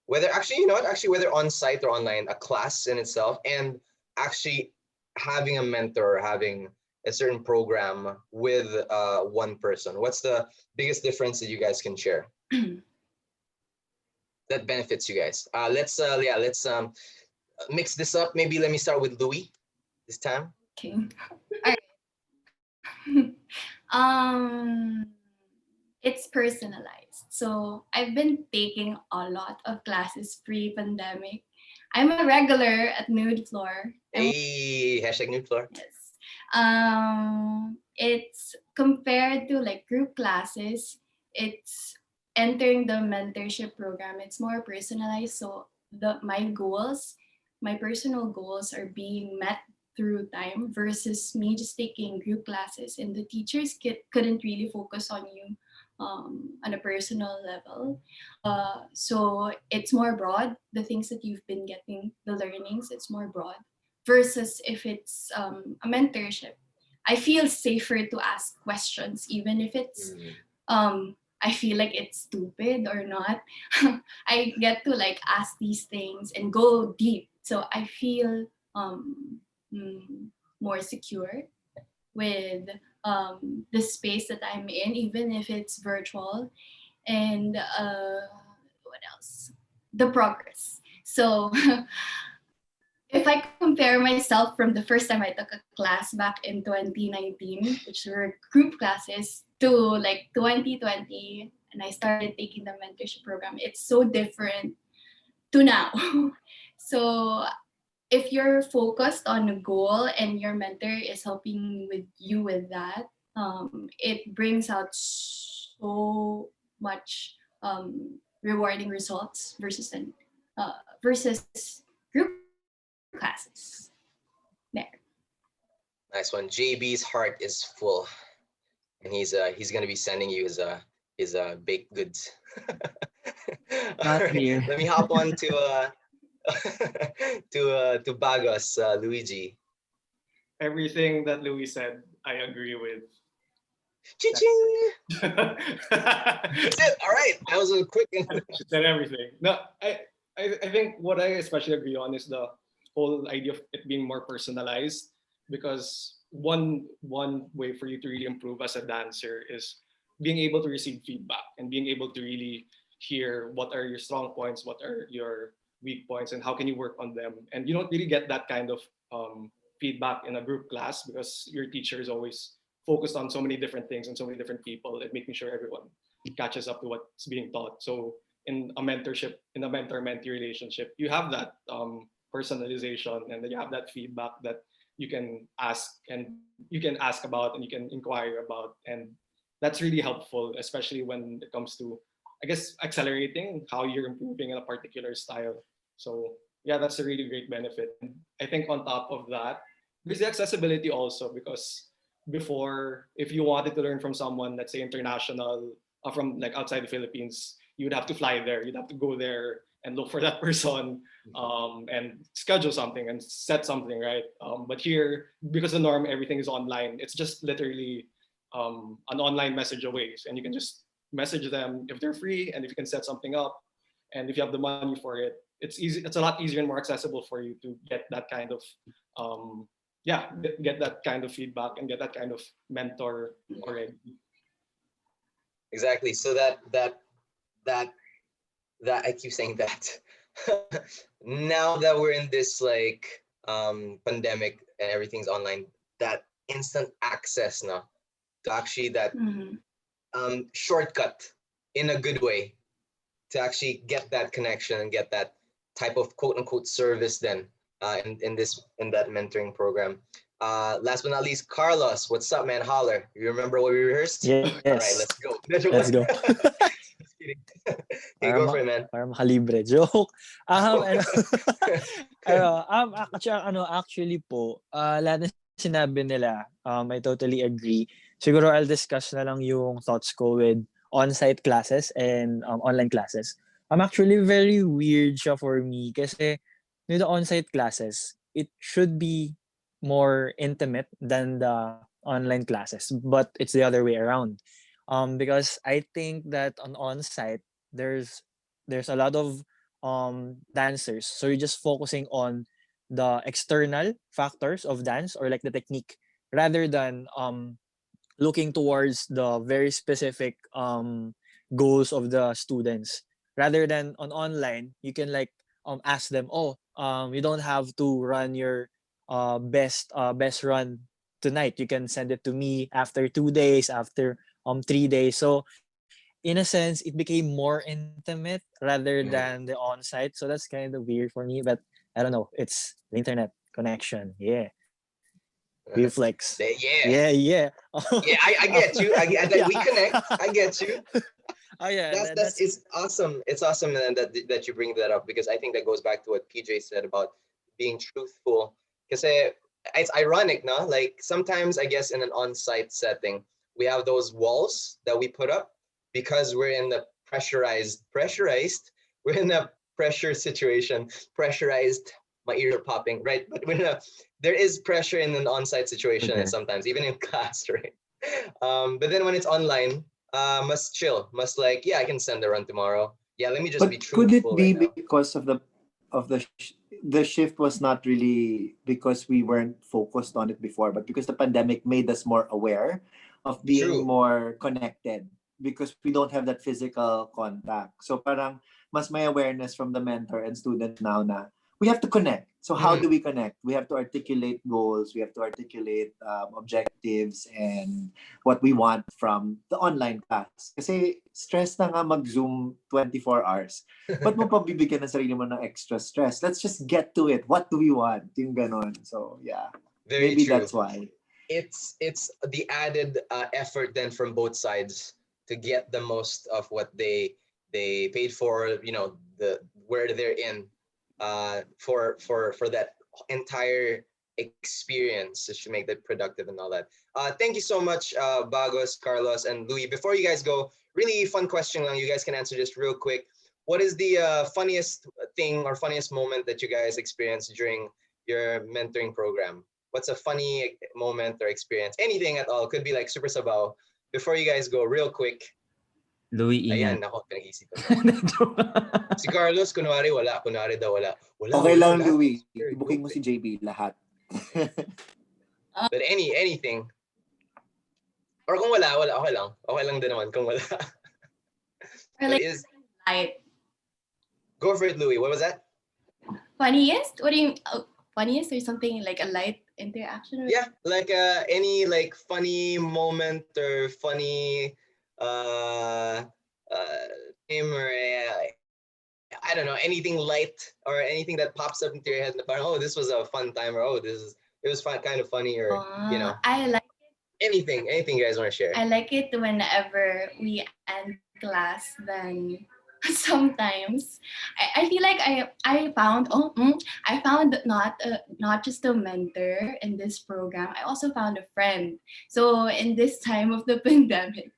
whether actually, you know what, actually whether on site or online, a class in itself, and actually having a mentor or having a certain program with one person. What's the biggest difference that you guys can share that benefits you guys? Let's mix this up. Maybe let me start with Louis this time. Okay. All right. um, it's personalized. So I've been taking a lot of classes pre-pandemic. I'm a regular at Nude Floor. Hey, hashtag new floor. Yes. It's compared to like group classes, it's entering the mentorship program. It's more personalized. So my personal goals are being met through time versus me just taking group classes and the teachers couldn't really focus on you on a personal level. So it's more broad. The things that you've been getting, the learnings, it's more broad versus if it's a mentorship. I feel safer to ask questions, even if it's Mm. I feel like it's stupid or not. I get to like ask these things and go deep. So I feel mm, more secure with the space that I'm in, even if it's virtual. And what else? The progress. So if I compare myself from the first time I took a class back in 2019, which were group classes, to like 2020, and I started taking the mentorship program, it's so different to now. So if you're focused on a goal and your mentor is helping with you with that, it brings out so much rewarding results uh, versus group classes. There. Nice one. JB's heart is full, and he's gonna be sending you his baked goods. All Not right, here. let me hop on to to Bagos, Luigi. Everything that Louis said, I agree with. Ching. She That's it. All right, that was a quick. said everything. No, I think what I especially agree on is the whole idea of it being more personalized, because one way for you to really improve as a dancer is being able to receive feedback and being able to really hear what are your strong points, what are your weak points, and how can you work on them. And you don't really get that kind of feedback in a group class because your teacher is always focused on so many different things and so many different people and making sure everyone catches up to what's being taught. So in a mentorship, in a mentor-mentee relationship, you have that personalization, and then you have that feedback that you can ask, and you can ask about, and you can inquire about, and that's really helpful, especially when it comes to, I guess, accelerating how you're improving in a particular style. So yeah, that's a really great benefit. And I think on top of that, there's the accessibility also, because before, if you wanted to learn from someone, let's say international, from like outside the Philippines, you would have to fly there. You'd have to go there and look for that person, and schedule something and set something, right? But here, because the norm, everything is online. It's just literally an online message away, and you can just message them if they're free, and if you can set something up, and if you have the money for it, it's easy. It's a lot easier and more accessible for you to get that kind of get that kind of feedback and get that kind of mentor already. Exactly. So that I keep saying that. Now that we're in this like pandemic and everything's online, that instant access now to actually that shortcut in a good way to actually get that connection and get that type of quote unquote service then in that mentoring program. Last but not least, Carlos, what's up, man? Holler. You remember what we rehearsed? Yes. All right, let's go. Let's go. Just kidding. Okay, go for it, man. Para makalibre. Joke. Actually po, lahat ng sinabi nila, I totally agree. Siguro I'll discuss na lang yung thoughts ko with on-site classes and online classes. Actually very weird siya for me kasi with the on-site classes, it should be more intimate than the online classes, but it's the other way around. Because I think that on-site there's a lot of dancers, so you're just focusing on the external factors of dance or like the technique rather than looking towards the very specific goals of the students. Rather than on online, you can like ask them, you don't have to run your best run tonight. You can send it to me after 2 days, after 3 days. So in a sense, it became more intimate rather than the on-site. So that's kind of weird for me, but I don't know. It's the internet connection. Yeah. We flex. Yeah. Yeah. Yeah, I get you. Yeah. We connect. I get you. Oh yeah, That's it's awesome. It's awesome that you bring that up, because I think that goes back to what PJ said about being truthful. Because it's ironic, no? Like sometimes I guess in an on-site setting, we have those walls that we put up because we're in the pressurized. We're in a pressure situation. Pressurized. My ears are popping, right? But there is pressure in an on-site situation, and sometimes even in class, right? But then when it's online, must chill, must like, yeah, I can send a run tomorrow. Yeah, let me just be truthful. Could it be right now. because of the shift was not really because we weren't focused on it before, but because the pandemic made us more aware of being more connected because we don't have that physical contact. So parang mas may awareness from the mentor and student now na we have to connect. So how do we connect? We have to articulate goals. We have to articulate objectives and what we want from the online class. Kasi stress na nga mag-Zoom 24 hours. Ba't mo pa bibigyan ng sarili mo ng extra stress? Let's just get to it. What do we want? Yung ganon. So yeah, maybe true. That's why. It's the added effort then from both sides to get the most of what they paid for. You know, where they're in. For that entire experience to make that productive and all that. Thank you so much, Bagos, Carlos, and Lui. Before you guys go, really fun question lang. You guys can answer just real quick. What is the funniest thing or funniest moment that you guys experienced during your mentoring program? What's a funny moment or experience? Anything at all. Could be like super sabaw. Before you guys go, real quick. Louis, Ayan, ingat. ako, pinag-isipan. Si Carlos, kunwari wala. Kunwari daw wala. Okay lang, Louis. Booking mo si JB lahat. But anything. Or kung wala, okay lang. Okay lang din naman kung wala. Or like light. Go for it, Louis. What was that? Funniest? What do you funniest or something like a light interaction? Yeah, like any like funny moment or funny name or I don't know, anything light or anything that pops up into your head. Oh, this was a fun time, or it was fun, kind of funny, or you know. I like anything you guys want to share. I like it whenever we end class, then sometimes I feel like I found I found not just a mentor in this program. I also found a friend. So in this time of the pandemic,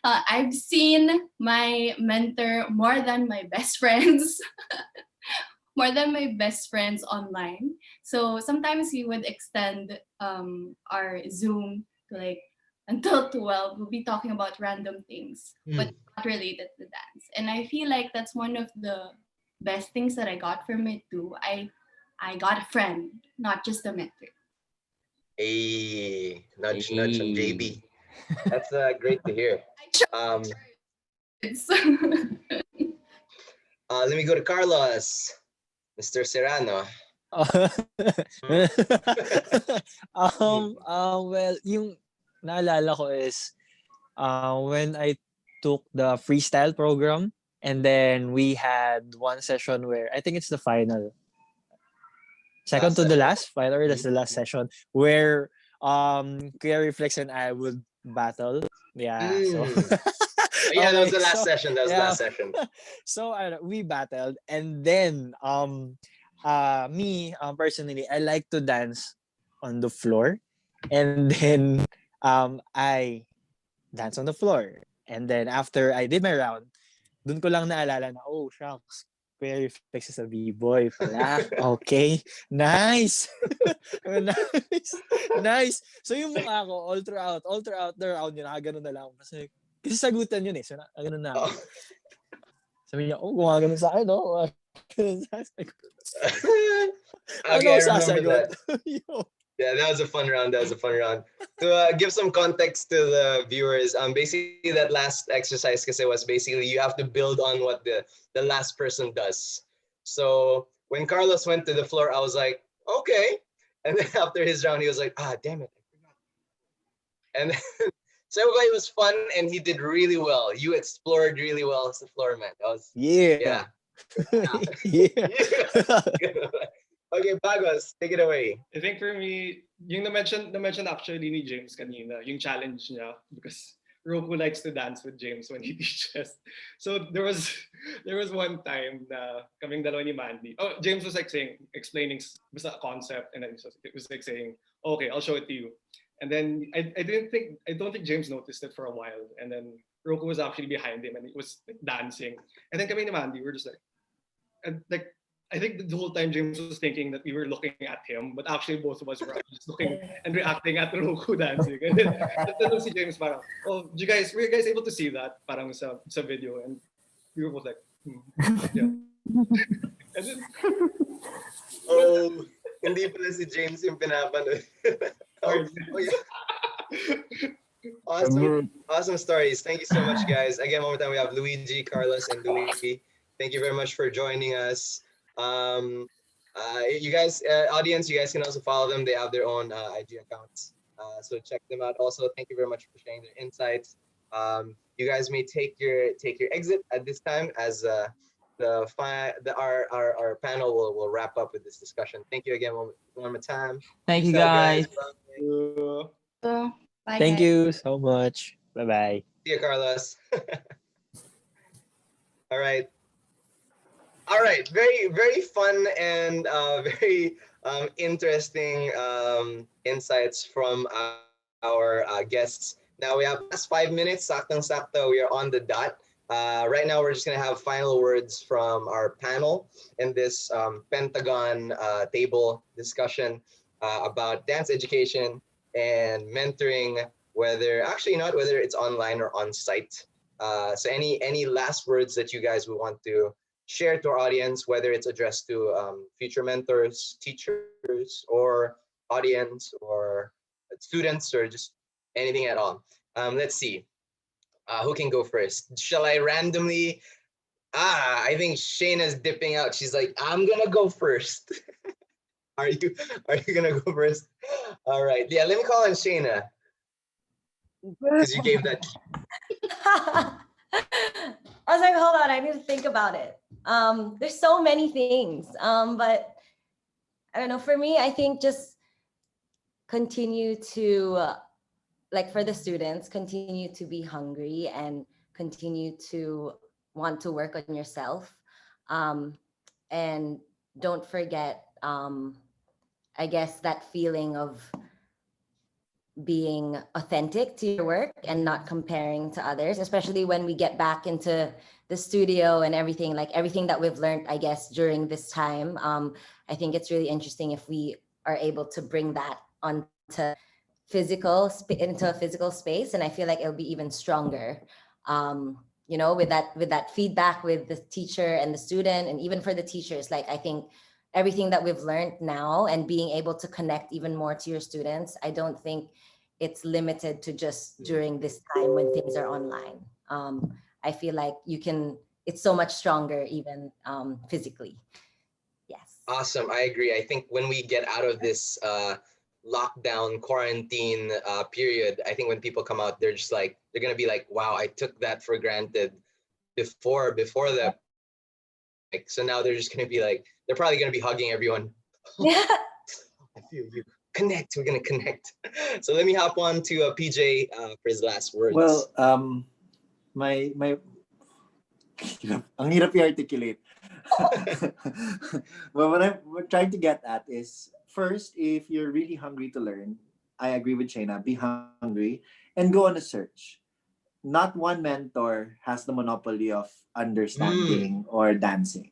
I've seen my mentor more than my best friends, more than my best friends online. So sometimes we would extend our Zoom to like until 12. We'll be talking about random things, but Mm. not related to dance. And I feel like that's one of the best things that I got from it too. I got a friend, not just a mentor. Hey, nudge, nudge on Hey. JB. That's great to hear. Um, It's let me go to Carlos, Mr. Serrano. Hmm. Well, yung naalala ko is when I took the freestyle program, and then we had one session where I think it's the final, second Last to the session. last final, or that's the last session where Kuya Reflex and I would battle. Yeah, so Mm. Yeah, that was okay, the last so session. That was the yeah, last session. so we battled, and then me personally, I like to dance on the floor, and then I dance on the floor, and then after I did my round, dun ko lang naalala na, oh shucks, Kuya Reflex is a b-boy pala. Okay, nice. Nice. Nice. So yung mukha ko all throughout the round yun, nakaganon na lang ako. Kasi sagutan yun eh. So nakaganon na ako. Oh. Sabi niya, oh, gumagano sa akin, no? Gumagano sa akin. Ano Okay, I remember sasagot? that. Yo. Yeah, that was a fun round. That was a fun round. To give some context to the viewers, basically that last exercise because it was basically you have to build on what the last person does. So when Carlos went to the floor, I was like, okay. And then after his round, he was like, ah, damn it, I forgot. And then, so everybody was fun, and he did really well. You explored really well as the floor man. That was Yeah. Yeah. Okay, Bagos, take it away. I think for me, yung na-mention actually ni James kanina, yung challenge niya, because Roku likes to dance with James when he teaches. So there was one time na kaming dalawa ni Mandy. Oh, James was like explaining basta a concept, and then it was like saying, okay, I'll show it to you. And then I don't think James noticed it for a while. And then Roku was actually behind him and he was like, dancing. And then kami ni Mandy, we're just like, and like I think the whole time James was thinking that we were looking at him, but actually both of us were just looking and reacting at Roku dancing. And then si James parang, oh, were you guys able to see that? Parang sa video, and we were both like, yeah. And then, Oh, hindi pala si James yung pinapanood. Oh, oh, yeah. Awesome stories. Thank you so much, guys. Again, one more time, we have Luigi, Carlos, and Louis. Thank you very much for joining us. You guys, audience, you guys can also follow them. They have their own IG accounts, so check them out. Also, thank you very much for sharing their insights. You guys may take your exit at this time as our panel will wrap up with this discussion. Thank you again one more time. Thank you, Peace out, guys. so, bye, Thank guys. you so much. Bye-bye. See you, Carlos. All right. All right. Very, very fun and very interesting insights from our guests. Now we have last 5 minutes. Saktang sakto. We are on the dot. Right now, we're just going to have final words from our panel in this Pentagon table discussion about dance education and mentoring, whether it's online or on site. So any last words that you guys would want to share to our audience, whether it's addressed to future mentors, teachers, or audience, or students, or just anything at all. Let's see. Who can go first? Shall I randomly? I think Shayna's dipping out. She's like, I'm gonna go first. Are you gonna go first? All right. Yeah, let me call on Shayna. Because you gave that. I was like, hold on, I need to think about it. There's so many things. But I don't know, for me, I think just continue to like for the students, continue to be hungry and continue to want to work on yourself. Um, and don't forget, I guess, that feeling of being authentic to your work and not comparing to others, especially when we get back into the studio and everything, like everything that we've learned, I guess, during this time. I think it's really interesting if we are able to bring that onto into a physical space, and I feel like it'll be even stronger. With that feedback with the teacher and the student, and even for the teachers, like I think everything that we've learned now and being able to connect even more to your students, I don't think it's limited to just during this time when things are online. I feel like it's so much stronger even physically. Yes. Awesome. I agree. I think when we get out of this lockdown quarantine period, I think when people come out, they're just like, they're going to be like, wow, I took that for granted before the, like, so now they're just going to be like, they're probably going to be hugging everyone. Yeah. I feel you. Connect. We're going to connect. So let me hop on to PJ for his last words. Well, my ang hirap i-articulate. Well, what I'm trying to get at is, first, if you're really hungry to learn, I agree with Shayna, be hungry and go on a search. Not one mentor has the monopoly of understanding or dancing.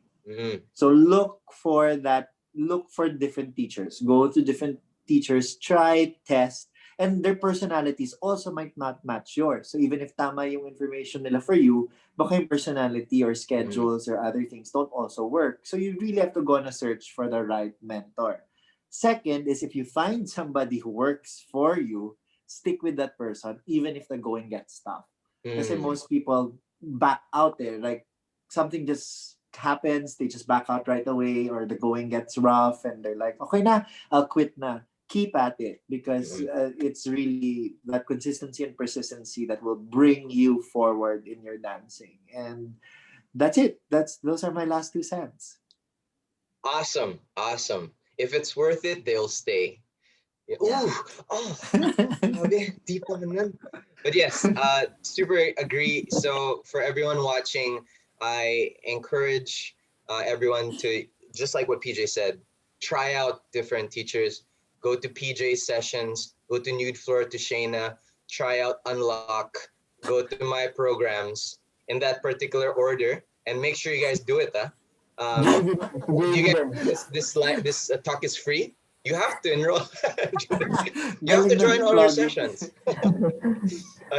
So look for different teachers. Go to different teachers, try, test, and their personalities also might not match yours. So even if tama yung information nila for you, baka yung personality or schedules or other things don't also work. So you really have to go on a search for the right mentor. Second is, if you find somebody who works for you, stick with that person even if the going gets tough. Kasi most people back out there, like something just happens, they just back out right away, or the going gets rough and they're like, okay na, I'll quit na. Keep at it, because it's really that consistency and persistency that will bring you forward in your dancing. And that's it. Those are my last 2 cents. Awesome. If it's worth it, they'll stay. Yeah. Deep naman yan. But yes, super agree. So for everyone watching, I encourage everyone to, just like what PJ said, try out different teachers. Go to PJ's sessions, go to Nude Floor to Shayna, try out Unlock, go to my programs in that particular order, and make sure you guys do it. You get this talk is free. You have to enroll. You have to join all our sessions.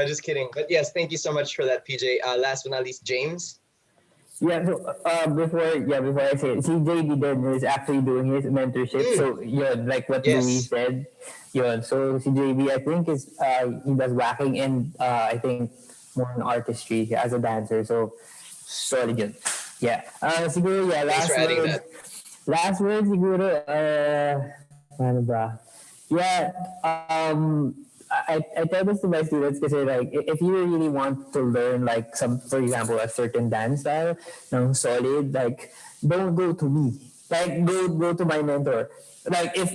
Just kidding. But yes, thank you so much for that, PJ. Last but not least, James. Yeah, so before I say it, CJ then is actually doing his mentorship. So like what Louis said, so CJB, I think is he does whacking and I think more on artistry as a dancer. So solid yun. Yeah. Siguro last word siguro ano ba? Yeah, I tell this to my students because like if you really want to learn like for example, a certain dance style, solid, like don't go to me. Like go to my mentor. Like if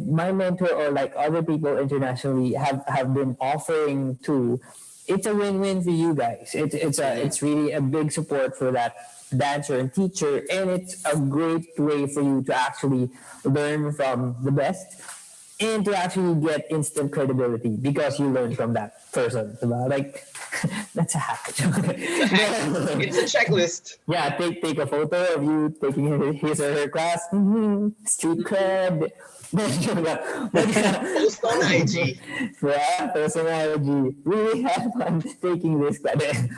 my mentor or like other people internationally have been offering to, it's a win-win for you guys. It's really a big support for that dancer and teacher, and it's a great way for you to actually learn from the best and to actually get instant credibility because you learn from that person. Like that's a hack. It's a checklist. Yeah, take a photo of you taking his or her class. Street cred. Post on IG. Yeah, post on IG. Really have fun taking this class. Okay,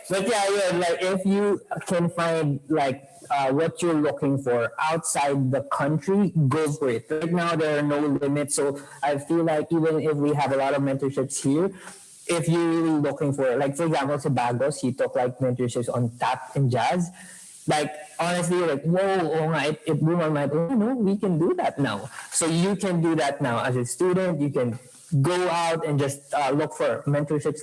but yeah, like if you can find like what you're looking for outside the country, go for it. Right now, there are no limits. So I feel like even if we have a lot of mentorships here, if you're really looking for, like for example, si Bagos, he took like mentorships on tap and jazz. Like honestly, like whoa, it blew my mind. Oh no, we can do that now. So you can do that now as a student. You can go out and just look for mentorships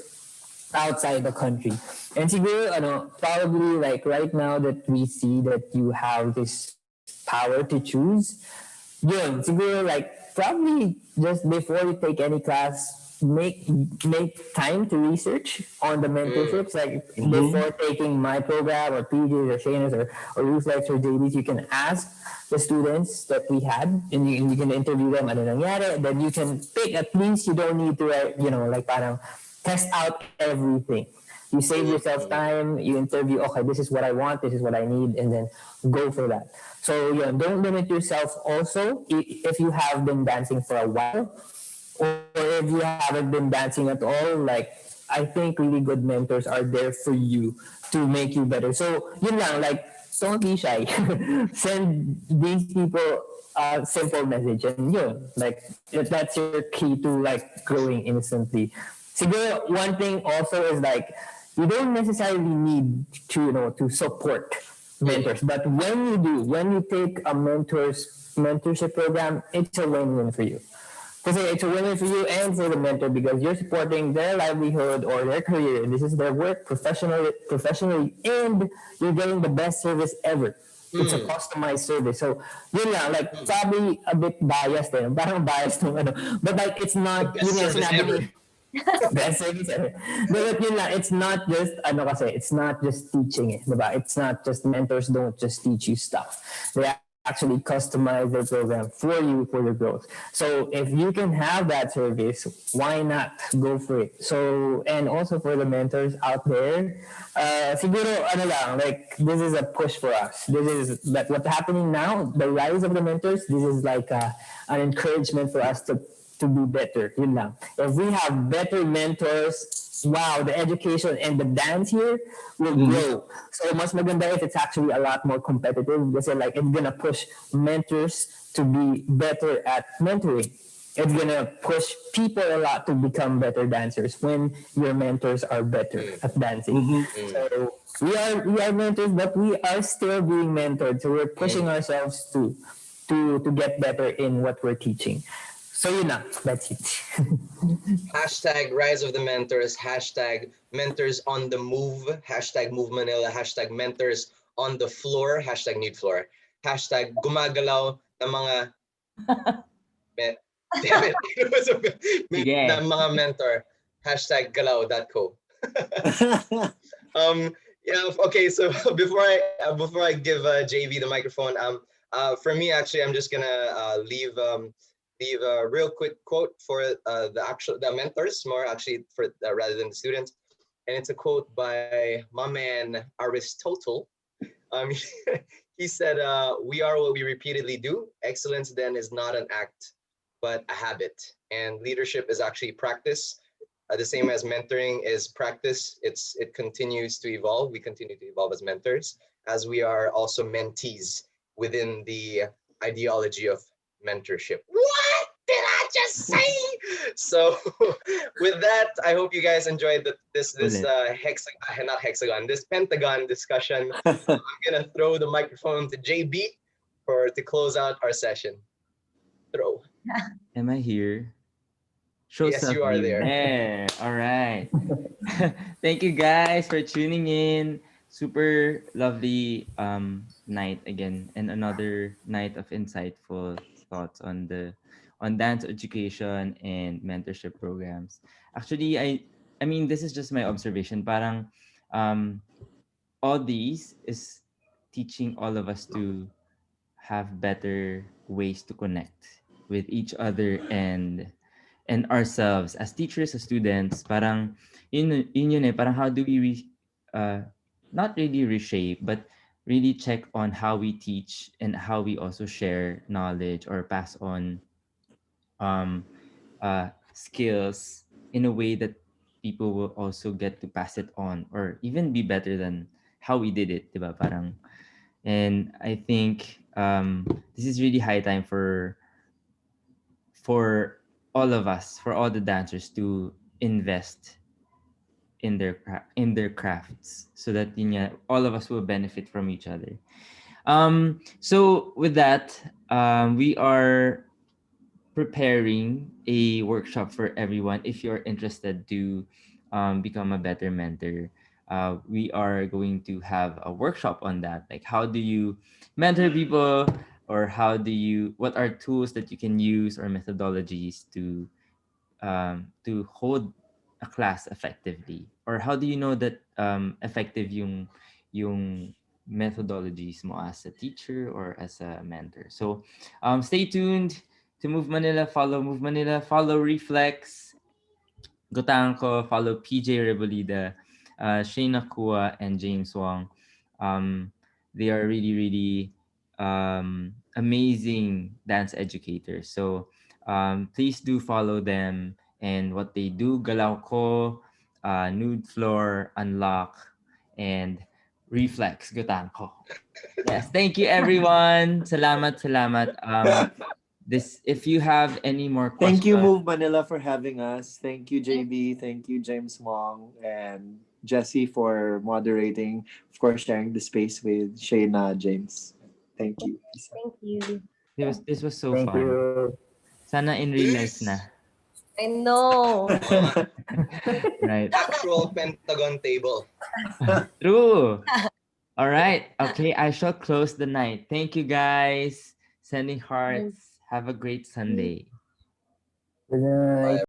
outside the country. And siguro, probably like right now that we see that you have this power to choose, siguro like probably just before you take any class, make make time to research on the mentorships. Like before taking my program or PJ's or Shayna's or Reflex or JB's, you can ask the students that we had, and you can interview them. Ano nangyari? Then you can pick. At least you don't need to, like parang test out everything. You save yourself time. You interview. Okay, this is what I want. This is what I need, and then go for that. So yeah, don't limit yourself. Also, if you have been dancing for a while, or if you haven't been dancing at all, like I think really good mentors are there for you to make you better. So yun lang, like don't be shy. Send these people a simple message and yun, like that's your key to like growing instantly. Siguro one thing also is like you don't necessarily need to to support mentors, but when you do, when you take a mentorship program, it's a win-win for you. Kasi it's a win for you and for the mentor because you're supporting their livelihood or their career. This is their work professionally, and you're getting the best service ever. It's a customized service. So, yun lang, like, probably a bit biased eh. Parang biased nung ano. But like, it's not, Best yun lang service sinabi ever. ni, best service ever. But yun lang, it's not just, it's not just teaching eh, diba? It's not just, mentors don't just teach you stuff. They actually customize their program for you for your growth. So if you can have that service, why not go for it? So, and also for the mentors out there, siguro ano lang, like this is a push for us. This is like what's happening now, the rise of the mentors. This is like an encouragement for us to be better. Yun lang. If we have better mentors, wow, the education and the dance here will grow. So mas maganda if it's actually a lot more competitive because like it's gonna push mentors to be better at mentoring. It's gonna push people a lot to become better dancers when your mentors are better at dancing. So we are mentors, but we are still being mentored. So we're pushing ourselves to get better in what we're teaching. So yun na, that's it. Hashtag rise of the mentors, hashtag mentors on the move, hashtag move Manila, hashtag mentors on the floor, hashtag need floor, hashtag gumagalaw ng mga damn it, it was Sige. ng mga mentor, hashtag galaw.co. Yeah, okay, so before I give JV the microphone, for me actually I'm just gonna leave a real quick quote for the mentors, more actually for rather than the students, and it's a quote by my man Aristotle. He said, "We are what we repeatedly do. Excellence then is not an act, but a habit, and leadership is actually practice. The same as mentoring is practice. It continues to evolve. We continue to evolve as mentors, as we are also mentees within the ideology of mentorship." What did I just say? So with that, I hope you guys enjoyed this pentagon discussion. I'm gonna throw the microphone to JB to close out our session. Throw. Am I here? Show Yes, you are there. There. All right. Thank you guys for tuning in. Super lovely night again, and another night of insightful thoughts on dance education and mentorship programs. Actually, I mean this is just my observation. Parang all these is teaching all of us to have better ways to connect with each other and ourselves as teachers, as students. Parang yun eh, parang how do we not really reshape, but really check on how we teach and how we also share knowledge or pass on skills in a way that people will also get to pass it on or even be better than how we did it, diba? Parang, and I think this is really high time for all of us, for all the dancers to invest in their crafts so that yun nga, all of us will benefit from each other. So with that, we are preparing a workshop for everyone. If you're interested to become a better mentor, we are going to have a workshop on that. Like, how do you mentor people, or what are tools that you can use or methodologies to to hold a class effectively, or how do you know that effective yung methodologies mo as a teacher or as a mentor? So stay tuned to Move Manila. Follow Move Manila. Follow Reflex, Gotangco. Follow PJ Rebullida, Shayna Cua, and James Wong. Um, they are really, really amazing dance educators. So please do follow them and what they do. Galaw Ko, Nude Floor, Unlock, and Reflex, Gotangco. Yes, thank you everyone. Salamat, salamat. This, if you have any more questions. Thank you, Move Manila, for having us. Thank you, JB. Thank you, James Wong and Jesse, for moderating. Of course, sharing the space with Shayna, James. Thank you. Thank you. This was so Thank fun. you. Sana in real life na. I know. Right. Actual Pentagon table. True. All right. Okay, I shall close the night. Thank you guys. Sending hearts. Have a great Sunday. Good night. Bye,